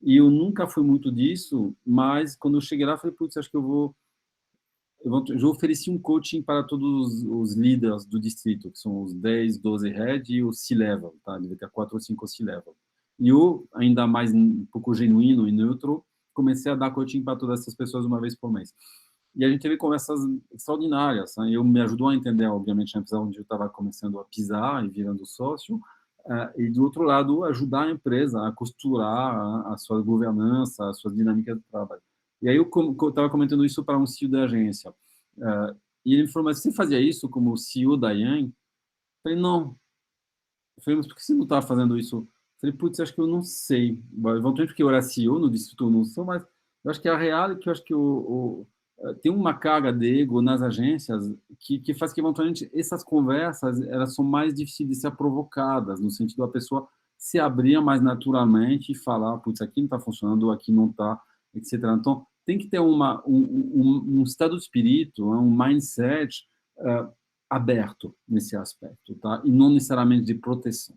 e eu nunca fui muito disso, mas quando eu cheguei lá, eu falei, putz, acho que eu ofereci um coaching para todos os líderes do distrito, que são os 10, 12 head e o C-level, tá? Deve ter 4 ou 5 C-level. E eu, ainda mais um pouco genuíno e neutro, comecei a dar coaching para todas essas pessoas uma vez por mês. E a gente teve conversas extraordinárias, né? Eu me ajudou a entender, obviamente, a empresa onde eu estava começando a pisar e virando sócio, e, do outro lado, ajudar a empresa a costurar a sua governança, a sua dinâmica de trabalho. E aí eu estava comentando isso para um CEO da agência. E ele me falou, mas você fazia isso como CEO da Yang? Eu falei, não. Eu falei, mas por que você não estava fazendo isso? Eu falei, putz, acho que eu não sei. Eventualmente porque eu era CEO no distrito, eu não sou, mas eu acho que a real é que eu acho que tem uma carga de ego nas agências que faz que, eventualmente, essas conversas elas são mais difíceis de ser provocadas, no sentido da pessoa se abrir mais naturalmente e falar, putz, aqui não está funcionando, aqui não está, etc. Então, tem que ter um estado de espírito, um mindset aberto nesse aspecto, tá? E não necessariamente de proteção.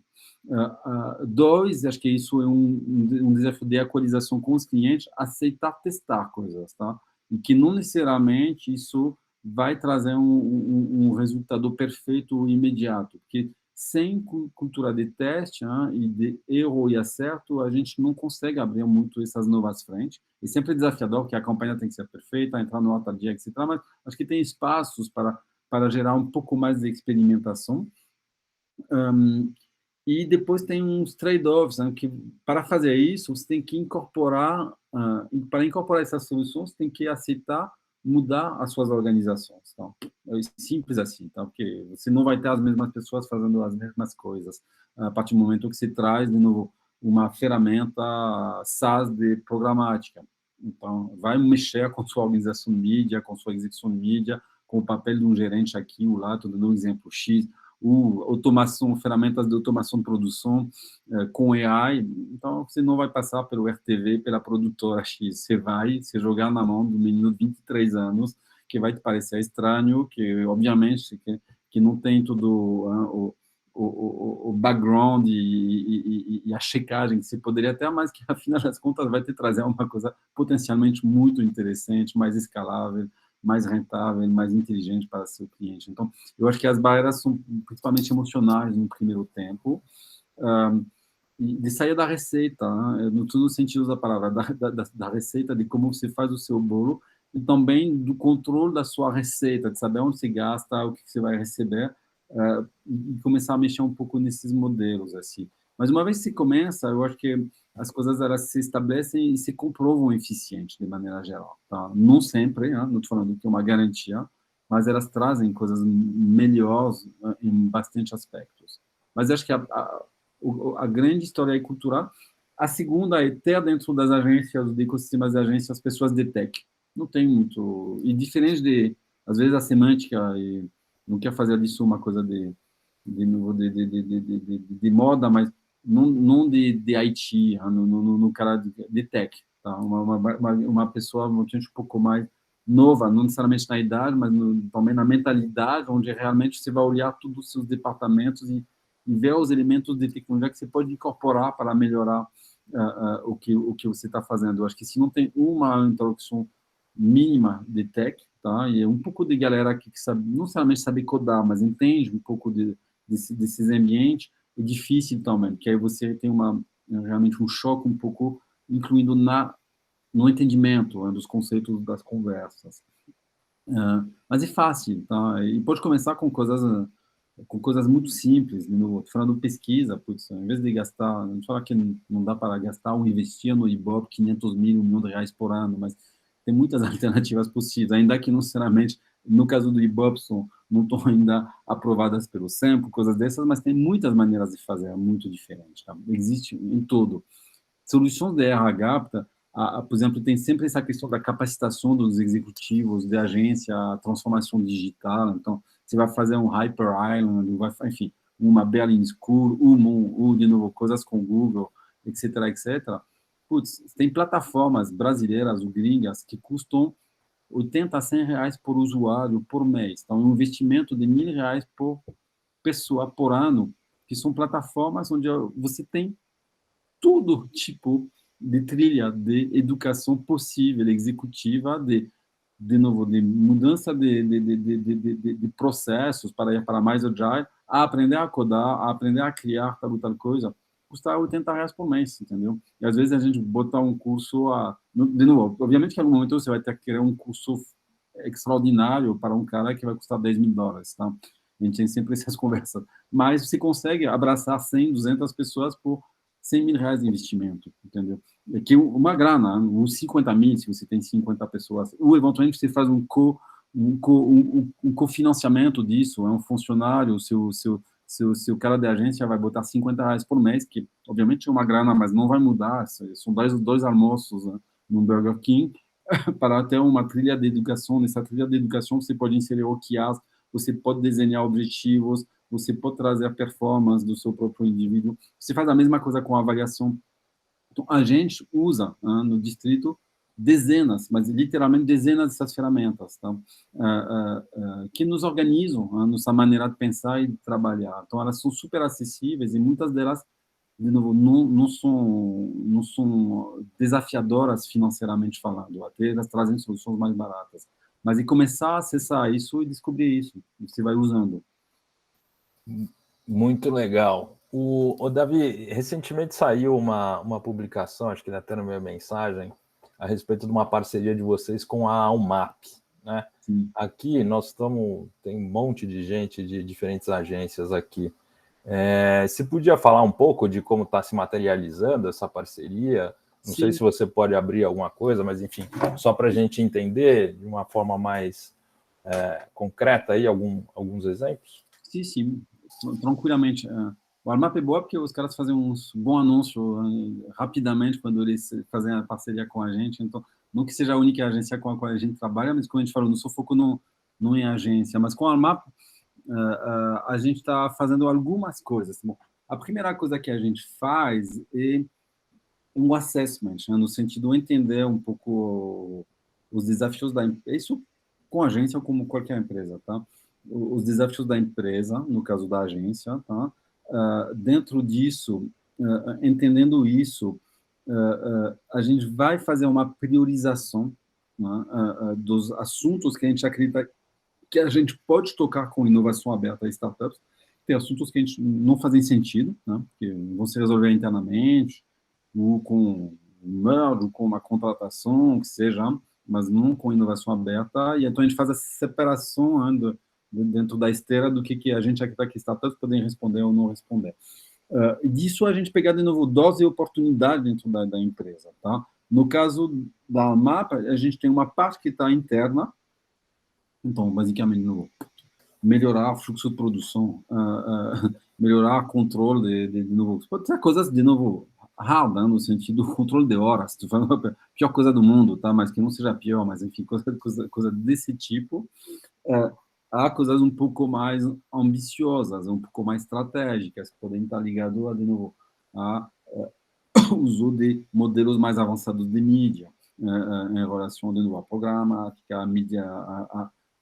Dois, acho que isso é um desafio de equalização com os clientes, aceitar testar coisas, tá? E que não necessariamente isso vai trazer um resultado perfeito imediato, porque sem cultura de teste e de erro e acerto, a gente não consegue abrir muito essas novas frentes. E sempre é desafiador, porque a campanha tem que ser perfeita, entrar no alta dia, etc. Mas acho que tem espaços para gerar um pouco mais de experimentação. E depois tem uns trade-offs, né, que para fazer isso, você tem que incorporar, para incorporar essas soluções, você tem que aceitar mudar as suas organizações. Então, é simples assim, tá? Porque você não vai ter as mesmas pessoas fazendo as mesmas coisas. A partir do momento que você traz, de novo, uma ferramenta SaaS de programática. Então, vai mexer com sua organização de mídia, com sua execução de mídia, com o papel de um gerente aqui ou lá, estou dando um exemplo X, automação, ferramentas de automação de produção com AI, então você não vai passar pelo RTV, pela produtora X, você vai se jogar na mão do menino de 23 anos, que vai te parecer estranho, que obviamente que não tem todo o background e a checagem que você poderia ter, mas que, afinal das contas, vai te trazer uma coisa potencialmente muito interessante, mais escalável, mais rentável, mais inteligente para seu cliente. Então, eu acho que as barreiras são principalmente emocionais no primeiro tempo, e de sair da receita, né? No todo sentido da palavra, da receita, de como você faz o seu bolo, e também do controle da sua receita, de saber onde você gasta, o que você vai receber, e começar a mexer um pouco nesses modelos, assim. Mas uma vez que você começa, eu acho que as coisas elas se estabelecem e se comprovam eficientes de maneira geral, tá? Não sempre, né? Não estou falando que é uma garantia, mas elas trazem coisas melhores em bastante aspectos. Mas acho que a grande história é cultural. A segunda é ter dentro das agências, do ecossistema das agências, as pessoas de tech. Não tem muito... E diferente de, às vezes, a semântica, e não quer fazer disso uma coisa de moda, mas não de IT, no cara de tech, tá? Uma pessoa um pouco mais nova, não necessariamente na idade, mas também na mentalidade, onde realmente você vai olhar todos os seus departamentos e ver os elementos de tecnologia que você pode incorporar para melhorar o que você está fazendo. Eu acho que se não tem uma introdução mínima de tech, tá? E é um pouco de galera que sabe, não necessariamente sabe codar, mas entende um pouco desses ambientes, é difícil também, porque aí você tem realmente um choque um pouco, incluindo no entendimento dos conceitos das conversas. Mas é fácil, tá? E pode começar com coisas muito simples. Estou falando de pesquisa, putz, em vez de gastar, não falar que não dá para gastar ou investir no Ibope 500 mil, R$ 1 milhão por ano, mas tem muitas alternativas possíveis, ainda que não necessariamente, no caso do Ibope, não estão ainda aprovadas pelo SEMPO, coisas dessas, mas tem muitas maneiras de fazer, muito diferente. Tá? Existe em todo. Soluções de RH, por exemplo, tem sempre essa questão da capacitação dos executivos, de agência, a transformação digital. Então, você vai fazer um Hyper Island, enfim, uma Berlin School, de novo, coisas com Google, etc., etc. Putz, tem plataformas brasileiras ou gringas que custam 80 a 100 reais por usuário por mês. Então, um investimento de R$ 1.000 por pessoa por ano, que são plataformas onde você tem todo tipo de trilha de educação possível, executiva, de novo, de mudança de processos para ir para mais agile, a aprender a codar, a aprender a criar tal coisa, custa 80 reais por mês, entendeu? E às vezes a gente botar um curso, de novo, obviamente que em algum momento você vai ter que criar um curso extraordinário para um cara que vai custar $10 mil, tá? A gente tem sempre essas conversas. Mas você consegue abraçar 100, 200 pessoas por R$ 100 mil de investimento, entendeu? É que uma grana, uns 50 mil, se você tem 50 pessoas, ou eventualmente você faz um cofinanciamento disso, é um funcionário, seu cara de agência vai botar 50 reais por mês, que obviamente é uma grana, mas não vai mudar, são dois almoços, né, no Burger King, para ter uma trilha de educação. Nessa trilha de educação você pode inserir OKRs, você pode desenhar objetivos, você pode trazer a performance do seu próprio indivíduo. Você faz a mesma coisa com a avaliação. Então, a gente usa, no distrito, dezenas, mas literalmente dezenas dessas ferramentas, tá? Que nos organizam a nossa maneira de pensar e de trabalhar. Então, elas são super acessíveis e muitas delas, de novo, não são desafiadoras financeiramente falando, até elas trazem soluções mais baratas. Mas e começar a acessar isso e descobrir isso, você vai usando. Muito legal. O Davi, recentemente saiu uma publicação, acho que até na minha mensagem, a respeito de uma parceria de vocês com a UMAP, né? Sim. Aqui nós tem um monte de gente de diferentes agências aqui. Você podia falar um pouco de como está se materializando essa parceria? Não sei se você pode abrir alguma coisa, mas enfim, só para a gente entender de uma forma mais concreta aí alguns exemplos. Sim, tranquilamente. O Almap é boa porque os caras fazem uns bons anúncios rapidamente quando eles fazem a parceria com a gente. Então, não que seja a única agência com a qual a gente trabalha, mas como a gente falou, não sou foco não em agência, mas com o Almap a gente está fazendo algumas coisas. Bom, a primeira coisa que a gente faz é um assessment, né, no sentido de entender um pouco os desafios da empresa, isso com a agência ou como qualquer empresa, tá? Os desafios da empresa, no caso da agência, tá? Dentro disso, entendendo isso, a gente vai fazer uma priorização, né, dos assuntos que a gente acredita que a gente pode tocar com inovação aberta a startups. Tem assuntos que a gente não fazem sentido, né, que vão se resolver internamente, ou com um merge, ou com uma contratação, que seja, mas não com inovação aberta. E então a gente faz a separação, né, dentro da esteira do que a gente acredita que startups podem responder ou não responder. E disso a gente pegar de novo dose e oportunidade dentro da empresa, tá? No caso da Almap, a gente tem uma parte que está interna, então basicamente de novo, melhorar o fluxo de produção, melhorar o controle de novo, pode ser coisas de novo hard, né, no sentido do controle de horas, tu fala a pior coisa do mundo, tá? Mas que não seja pior, mas enfim, coisa desse tipo. Há coisas um pouco mais ambiciosas, um pouco mais estratégicas, que podem estar ligadas, de novo, a uso de modelos mais avançados de mídia, em relação, de novo, à programática, à mídia,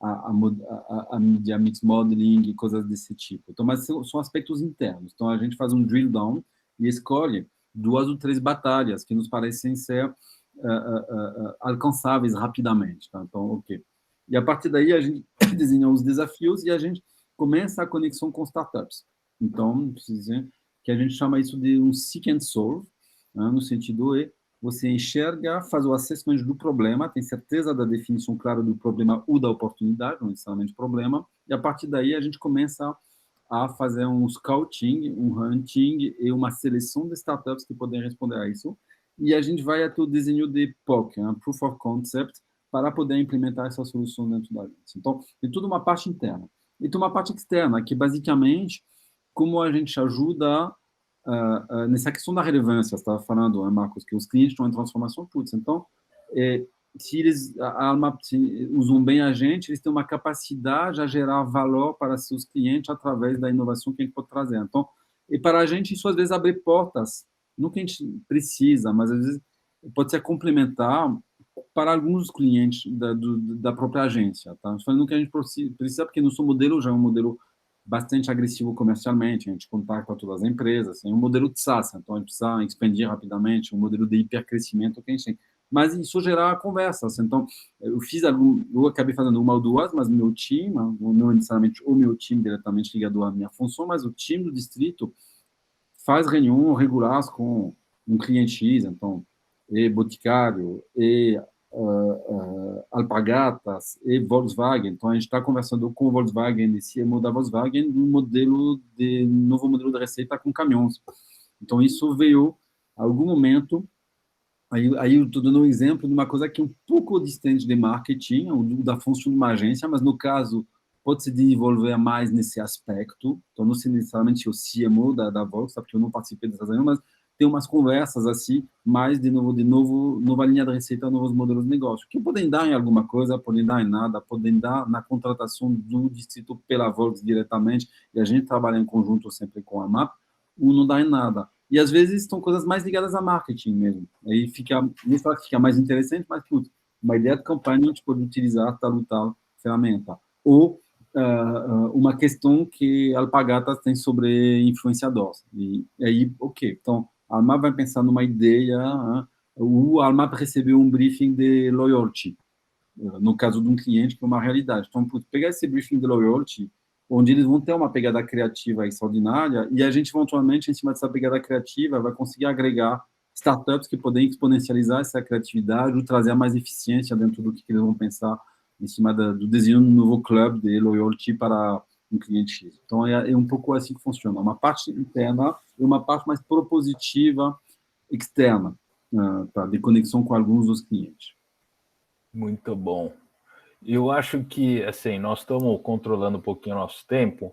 a mídia mix modeling e coisas desse tipo. Então, mas são aspectos internos. Então, a gente faz um drill down e escolhe 2 ou 3 batalhas que nos parecem ser alcançáveis rapidamente. Tá? Então, ok. E a partir daí a gente desenha os desafios e a gente começa a conexão com startups. Então, preciso dizer que a gente chama isso de um seek and solve, né? No sentido de você enxerga, faz o assessment do problema, tem certeza da definição clara do problema ou da oportunidade, não necessariamente problema, e a partir daí a gente começa a fazer um scouting, um hunting e uma seleção de startups que podem responder a isso, e a gente vai até o desenho de POC, né? Proof of Concept, para poder implementar essa solução dentro da agência. Então, tem tudo uma parte interna. E tem uma parte externa, que basicamente, como a gente ajuda nessa questão da relevância, você estava falando, né, Marcos, que os clientes estão em transformação, putz, então, se eles a Almap usam bem a gente, eles têm uma capacidade a gerar valor para seus clientes através da inovação que a gente pode trazer. Então, e para a gente, isso às vezes abre portas, não que a gente precisa, mas às vezes pode ser complementar para alguns clientes da própria agência. Tá? Falando que a gente precisa, porque nosso modelo já é um modelo bastante agressivo comercialmente, a gente contacta todas as empresas, é um modelo de SaaS, então a gente precisa expandir rapidamente, um modelo de hipercrescimento que a gente tem. Mas isso gera conversas. Então, eu acabei fazendo 1 ou 2, mas meu time, não necessariamente o meu time diretamente ligado à minha função, mas o time do distrito faz reuniões regulares com um cliente X, então, e Boticário, e Alpargatas, e Volkswagen. Então, a gente está conversando com o Volkswagen, e CMO da Volkswagen, novo modelo de receita com caminhões. Então, isso veio, a algum momento, aí eu estou dando um exemplo de uma coisa que é um pouco distante de marketing, da função de uma agência, mas, no caso, pode se desenvolver mais nesse aspecto. Então, não sei necessariamente o CMO da Volkswagen, porque eu não participei dessas reuniões, mas tem umas conversas assim, mais de novo, nova linha de receita, novos modelos de negócio, que podem dar em alguma coisa, podem dar em nada, podem dar na contratação do distrito pela Volkswagen diretamente, e a gente trabalha em conjunto sempre com a MAP, ou não dá em nada. e às vezes são coisas mais ligadas a marketing mesmo. Aí fica, nem fala que fica mais interessante, mas putz, uma ideia de campanha a gente pode utilizar tal e tal ferramenta. Ou uma questão que a Alpargatas tem sobre influenciadores. E aí, ok, então a Almap vai pensar numa ideia, o Almap recebeu um briefing de loyalty, no caso de um cliente que é uma realidade. Então, pegar esse briefing de loyalty, onde eles vão ter uma pegada criativa extraordinária, e a gente, eventualmente, em cima dessa pegada criativa, vai conseguir agregar startups que podem exponencializar essa criatividade ou trazer mais eficiência dentro do que eles vão pensar em cima do desenho de um novo clube de loyalty para um cliente X. Então, é um pouco assim que funciona. Uma parte interna e uma parte mais propositiva externa, de conexão com alguns dos clientes. Muito bom. Eu acho que, assim, nós estamos controlando um pouquinho o nosso tempo,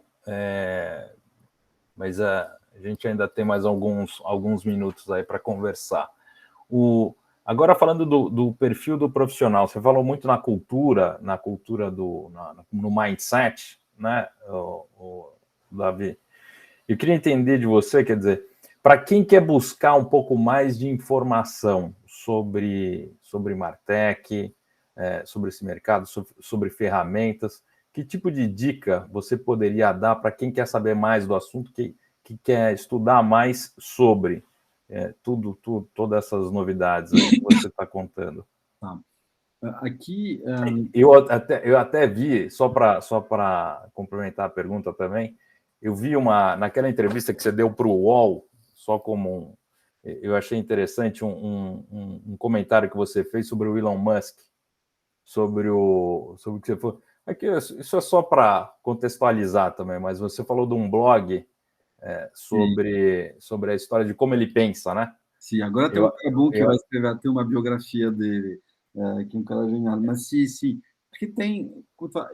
mas a gente ainda tem mais alguns minutos aí para conversar. Agora, falando do perfil do profissional, você falou muito na cultura no mindset, né, Davi? Eu queria entender de você, quer dizer, para quem quer buscar um pouco mais de informação sobre Martech, sobre esse mercado, sobre ferramentas, que tipo de dica você poderia dar para quem quer saber mais do assunto, que quer estudar mais sobre todas essas novidades aí que você está contando? Aqui... Eu até vi, só para complementar a pergunta também, eu vi naquela entrevista que você deu para o UOL, eu achei interessante um comentário que você fez sobre o Elon Musk, sobre o que você falou. Aqui, isso é só para contextualizar também, mas você falou de um blog sobre a história de como ele pensa, né? Sim, agora tem um cara bom que vai escrever até uma biografia dele, que é um cara genial. Mas sim, porque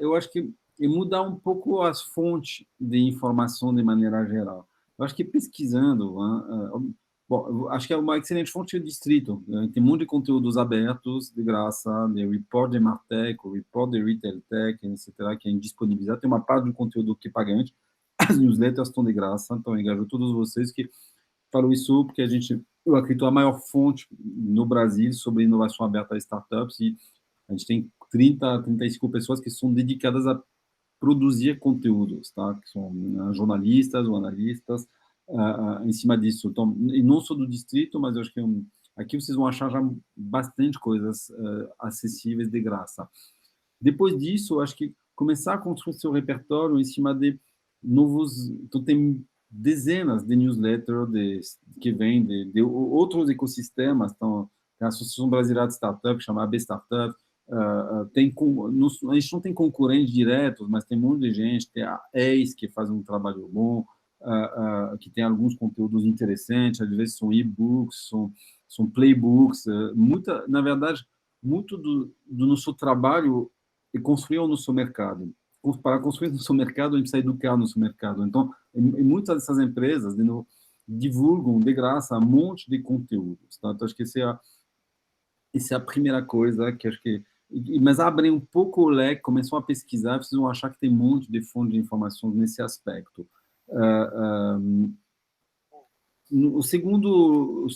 eu acho que mudar um pouco as fontes de informação de maneira geral. Eu acho que pesquisando, bom, acho que é uma excelente fonte de Distrito. Tem um monte de conteúdos abertos, de graça, de report de Martech, o report de Retail Tech, etc., que é disponibilizado. Tem uma parte do conteúdo que é pagante. As newsletters estão de graça, então eu engajo todos vocês que falam isso, porque eu acredito, a maior fonte no Brasil sobre inovação aberta a startups, e a gente tem 35 pessoas que são dedicadas a produzir conteúdos, tá? Que são jornalistas ou analistas em cima disso. Então, e não só do Distrito, mas eu acho que aqui vocês vão achar já bastante coisas acessíveis de graça. Depois disso, eu acho que começar a construir seu repertório em cima de novos... Então, tem dezenas de newsletters que vêm de outros ecossistemas. Então, tem a Associação Brasileira de Startup, que chama AB Startup. A gente não tem concorrentes diretos, mas tem um monte de gente. Tem a EIS, que faz um trabalho bom, que tem alguns conteúdos interessantes. Às vezes são e-books, são playbooks. Na verdade, muito do nosso trabalho é construir o nosso mercado. Para construir o nosso mercado, a gente precisa educar o nosso mercado. Então, em muitas dessas empresas, divulgam de graça um monte de conteúdos. Tá? Então, acho que essa é a primeira coisa que acho que... Mas abrem um pouco o leque, começam a pesquisar, vocês vão achar que tem um monte de fonte de informação nesse aspecto. O segundo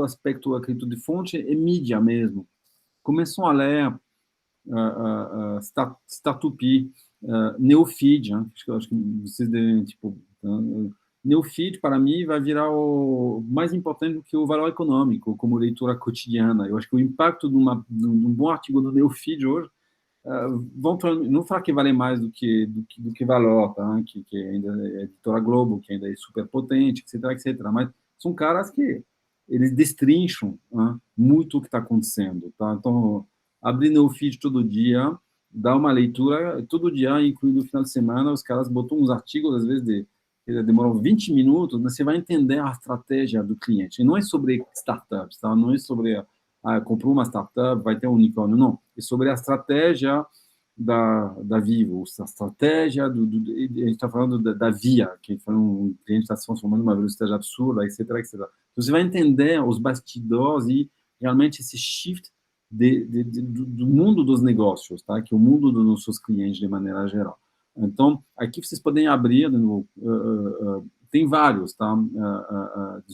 aspecto, acredito, de fonte é mídia mesmo. Começam a ler Startup, Neofeed, né? Acho que vocês devem, Neofeed, para mim, vai virar o mais importante do que o valor econômico, como leitura cotidiana. Eu acho que o impacto de um bom artigo do Neofeed hoje, não falar que vale mais do que valor, tá? Que ainda é editora Globo, que ainda é super potente, etc. Mas são caras que eles destrincham muito o que está acontecendo, tá? Então, abrir Neofeed todo dia, dar uma leitura todo dia, incluindo o final de semana, os caras botam uns artigos, às vezes, demoram 20 minutos, mas você vai entender a estratégia do cliente. E não é sobre startups, tá? Não é sobre, comprou uma startup, vai ter um unicórnio, não. É sobre a estratégia da Vivo, a estratégia a gente está falando da Via, que foi um cliente que está se transformando numa velocidade absurda, etc. Então, você vai entender os bastidores e realmente esse shift do mundo dos negócios, tá? Que é o mundo dos nossos clientes de maneira geral. Então, aqui vocês podem abrir, tem vários, tá?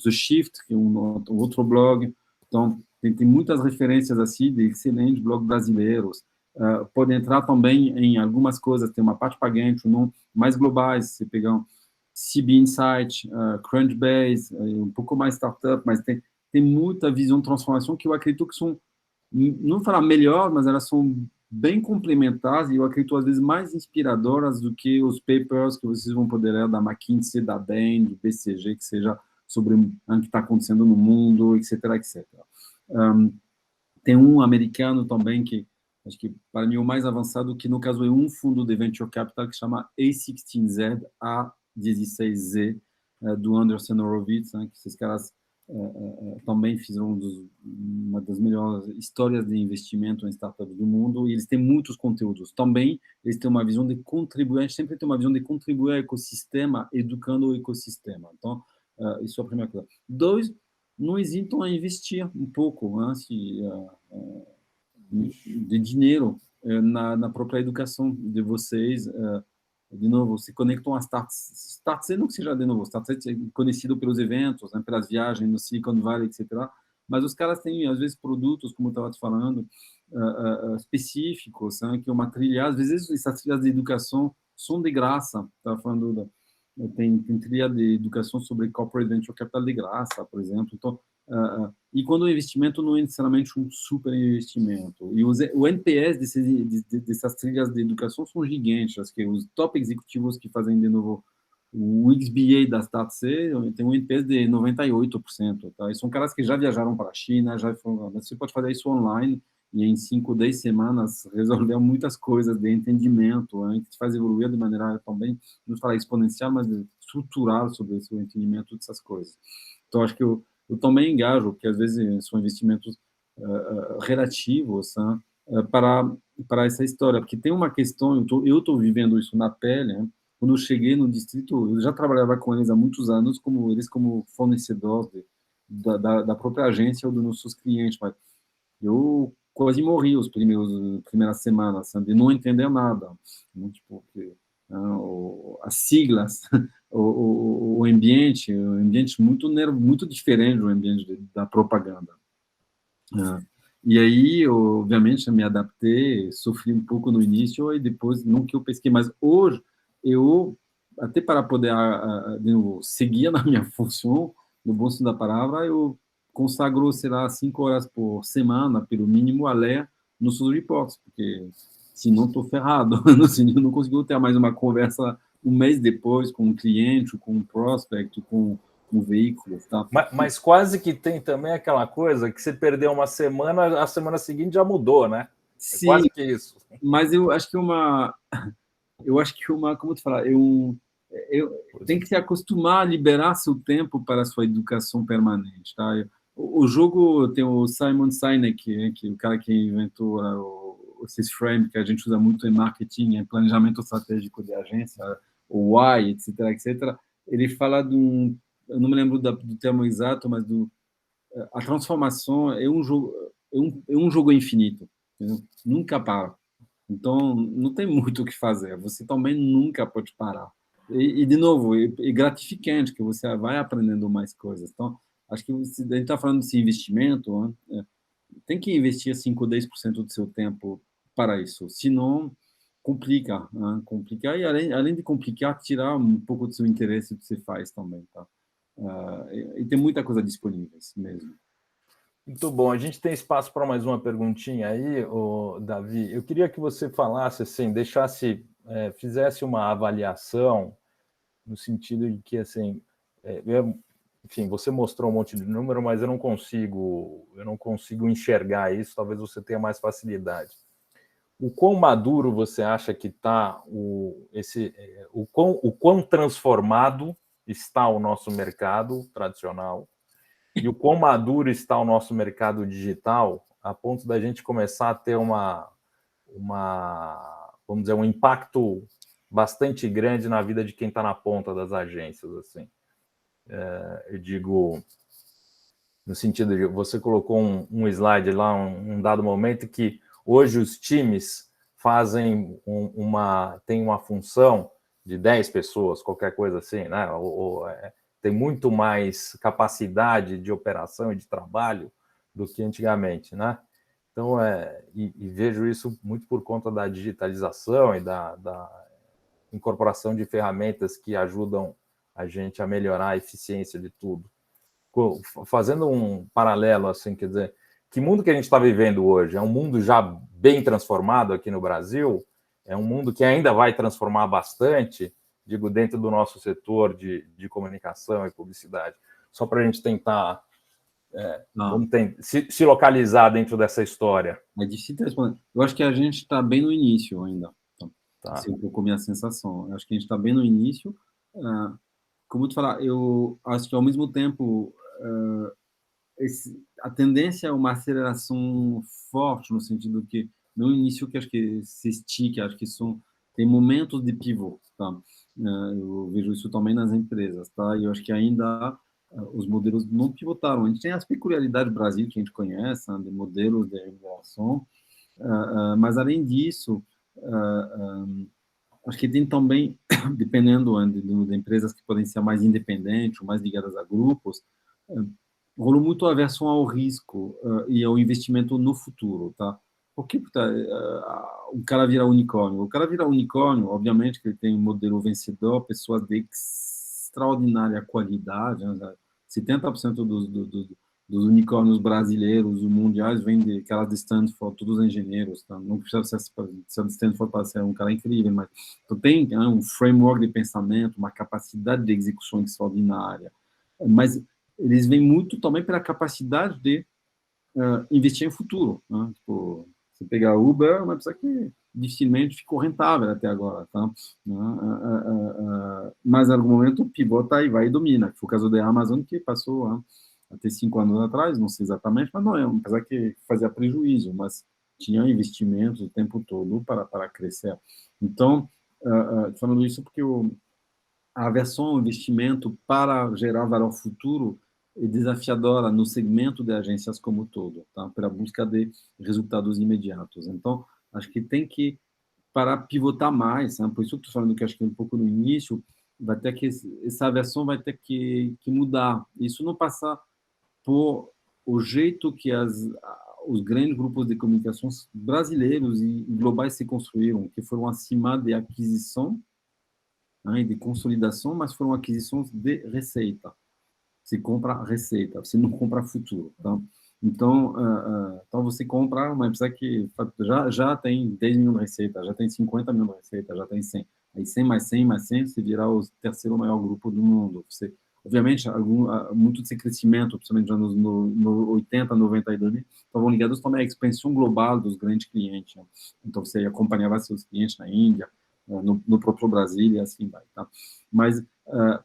The Shift, que é um outro blog. Então, tem muitas referências assim de excelentes blogs brasileiros. Pode entrar também em algumas coisas, tem uma parte pagante, não mais globais, você pegar um CB Insight, Crunchbase, um pouco mais startup, mas tem muita visão de transformação que eu acredito que são, não falar melhor, mas elas são bem complementares e eu acredito às vezes mais inspiradoras do que os papers que vocês vão poder ler da McKinsey, da Bain, do BCG, que seja sobre o que está acontecendo no mundo, etc, etc. Tem um americano também que acho que para mim é o mais avançado, que no caso é um fundo de venture capital que chama A16Z, A16Z, do Anderson Horowitz, né, que esses caras também fizeram uma das melhores histórias de investimento em startups do mundo, e eles têm muitos conteúdos. Também eles têm uma visão de contribuir, a gente sempre tem uma visão de contribuir ao ecossistema, educando o ecossistema. Então, isso é a primeira coisa. 2, não hesitam a investir um pouco, né, de dinheiro na própria educação de vocês. De novo, se conectam a Startse, não que seja de novo, Startse é conhecido pelos eventos, né, pelas viagens no Silicon Valley, etc. Mas os caras têm, às vezes, produtos, como eu estava te falando, específicos, né, que é uma trilha, às vezes essas trilhas de educação são de graça. Estava falando, tem trilha de educação sobre Corporate Venture Capital de graça, por exemplo. Então, e quando o investimento não é necessariamente um super investimento. E o NPS dessas trilhas de educação são gigantes. Acho que os top executivos que fazem, de novo, o XBA da Startse tem um NPS de 98%. Tá? E são caras que já viajaram para a China, você pode fazer isso online e em 5, 10 semanas resolver muitas coisas de entendimento, né, que te faz evoluir de maneira também, não falar exponencial, mas estrutural sobre esse entendimento dessas coisas. Então, acho que eu também engajo, que às vezes são investimentos relativos, né, para essa história, porque tem uma questão, eu estou vivendo isso na pele, né, quando eu cheguei no distrito, eu já trabalhava com eles há muitos anos, como fornecedores da própria agência ou dos nossos clientes, mas eu quase morri primeiras semanas, de não entender nada, né, tipo, as siglas, o ambiente muito diferente do ambiente da propaganda. E aí, obviamente, eu me adaptei, sofri um pouco no início, e depois, não que eu pesquei, mas hoje, eu, até para poder de novo, seguir na minha função, no bom sentido da palavra, eu consagro, sei lá, 5 horas por semana, pelo mínimo, a ler nos seus reports, porque senão estou ferrado, eu não consigo ter mais uma conversa um mês depois com um cliente, com um prospect, com um veículo. Tá? Mas quase que tem também aquela coisa que você perdeu uma semana, a semana seguinte já mudou, né? Sim, quase que isso. Mas eu acho que como te falar, eu tem que se acostumar a liberar seu tempo para a sua educação permanente, tá? O jogo tem o Simon Sinek, que é o cara que inventou o SysFrame, que a gente usa muito em marketing, em planejamento estratégico de agência, o Why, etc, etc. Ele fala eu não me lembro do termo exato, mas a transformação é um jogo infinito, entendeu? Nunca para. Então, não tem muito o que fazer. Você também nunca pode parar. E de novo, é gratificante que você vai aprendendo mais coisas. Então, acho que a gente está falando desse investimento, né? Tem que investir 5 ou 10% do seu tempo para isso. Senão, complica. Né? Complica. E além de complicar, tirar um pouco do seu interesse do que você faz também. Tá? E tem muita coisa disponível mesmo. Muito bom. A gente tem espaço para mais uma perguntinha aí, Davi. Eu queria que você falasse, assim, fizesse uma avaliação no sentido de que, assim, enfim, você mostrou um monte de número, mas eu não consigo enxergar isso. Talvez você tenha mais facilidade. O quão maduro você acha que está o quão transformado está o nosso mercado tradicional? E o quão maduro está o nosso mercado digital, a ponto da gente começar a ter vamos dizer, um impacto bastante grande na vida de quem está na ponta das agências, assim. Eu digo, no sentido de, você colocou um slide lá, um dado momento, que hoje os times têm uma função de 10 pessoas, qualquer coisa assim, né? Tem muito mais capacidade de operação e de trabalho do que antigamente, né? Então, e vejo isso muito por conta da digitalização e da incorporação de ferramentas que ajudam a gente a melhorar a eficiência de tudo. Fazendo um paralelo, assim, quer dizer, que mundo que a gente está vivendo hoje? É um mundo já bem transformado aqui no Brasil? É um mundo que ainda vai transformar bastante, digo, dentro do nosso setor de comunicação e publicidade? Só para a gente tentar se localizar dentro dessa história. É difícil responder. Eu acho que a gente está bem no início ainda. Então, Tá. essa é um pouco a minha sensação. Eu acho que a gente está bem no início. Como tu falar, eu acho que, ao mesmo tempo, a tendência é uma aceleração forte, no sentido que, no início, que acho que se estica, acho que tem momentos de pivô, tá? Eu vejo isso também nas empresas, tá? E eu acho que ainda os modelos não pivotaram. A gente tem as peculiaridades do Brasil que a gente conhece, né, de modelos de regulação, mas, além disso, acho que tem também, dependendo de empresas que podem ser mais independentes ou mais ligadas a grupos, rolou muito a aversão ao risco e ao investimento no futuro, tá? Por que o cara vira unicórnio? O cara vira unicórnio, obviamente, que ele tem um modelo vencedor, pessoas de extraordinária qualidade, né? 70% dos unicórnios brasileiros, os mundiais, vêm de Stanford, todos engenheiros, tá? Não precisa ser de Stanford para ser um cara incrível, mas tu tem um framework de pensamento, uma capacidade de execução extraordinária, mas eles vêm muito também pela capacidade de investir em futuro, né? Tipo, você pegar a Uber, é uma pessoa que dificilmente ficou rentável até agora, tá? Mas, em algum momento, pivota e vai e domina. Foi o caso da Amazon, que passou até 5 anos atrás, não sei exatamente, mas não é uma empresa que fazia prejuízo, mas tinha investimentos o tempo todo para crescer. Então, falando isso porque a aversão ao investimento para gerar valor futuro é desafiadora no segmento de agências como um todo, tá? Pela busca de resultados imediatos. Então, acho que tem que para pivotar mais, né? Por isso que estou falando que acho que um pouco no início vai ter que essa versão vai ter que mudar. Isso não passa por o jeito que os grandes grupos de comunicação brasileiros e globais se construíram, que foram acima de aquisição, né, de consolidação, mas foram aquisições de receita. Você compra receita, você não compra futuro, tá? Então, você compra uma empresa que já tem 10 milhões de receita, já tem 50 milhões de receita, já tem 100. Aí 100 mais 100 mais 100, você virá o terceiro maior grupo do mundo. Obviamente, muito desse crescimento, principalmente já no 80, 92, estavam ligados também à expansão global dos grandes clientes, né? Então, você acompanhava seus clientes na Índia, no próprio Brasil e assim vai, tá? Mas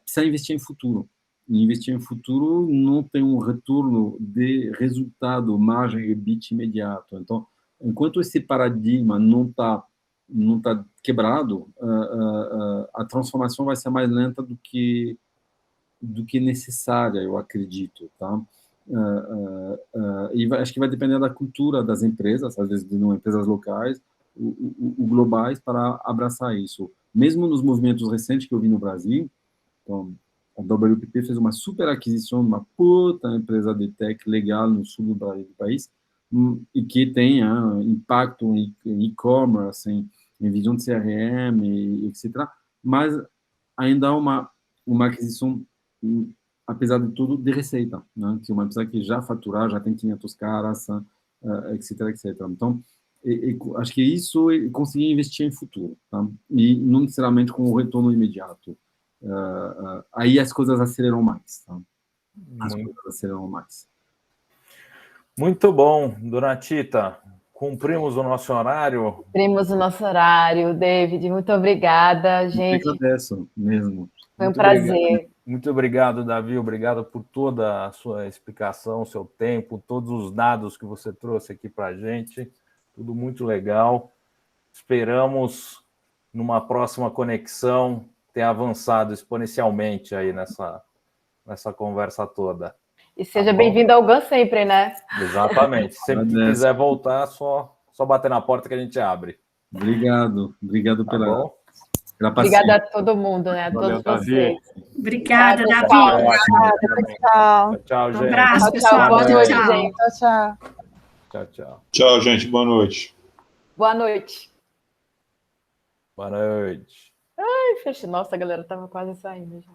precisa investir em futuro. E investir em futuro não tem um retorno de resultado, margem e EBIT imediato. Então, enquanto esse paradigma não tá quebrado, a transformação vai ser mais lenta do que necessária, eu acredito, tá? E acho que vai depender da cultura das empresas, às vezes não empresas locais, o globais, para abraçar isso. Mesmo nos movimentos recentes que eu vi no Brasil, então, a WPP fez uma super aquisição de uma puta empresa de tech legal no sul do país, e que tem impacto em e-commerce, em visão de CRM, etc. Mas ainda há uma aquisição, apesar de tudo, de receita, né? Que é uma empresa que já faturar, já tem 500 caras, etc, etc. Então, acho que isso é conseguir investir em futuro, tá? E não necessariamente com o retorno imediato. Aí as coisas aceleram mais, tá? Coisas aceleram mais. Muito bom, Dona Tita. Cumprimos o nosso horário. Cumprimos o nosso horário, David. Muito obrigada, gente. Eu agradeço mesmo. Foi um prazer. Obrigado. Muito obrigado, Davi. Obrigado por toda a sua explicação, seu tempo, todos os dados que você trouxe aqui para a gente. Tudo muito legal. Esperamos, numa próxima conexão, ter avançado exponencialmente aí nessa conversa toda. E seja bem-vindo ao GAN sempre, né? Exatamente. Sempre que quiser voltar, só bater na porta que a gente abre. Obrigado. Obrigado pela pela paciência. Obrigada a todo mundo, né? A Valeu, todos Davi. vocês. Obrigada, Tchau, Davi. tchau. Tchau, gente. abraço, Tchau, pessoal. boa Tchau, noite, tchau. gente. Tchau, tchau. Tchau, tchau. Tchau, gente. Boa noite. Boa noite. Boa noite. Ai, fecha. Nossa, a galera tava quase saindo já.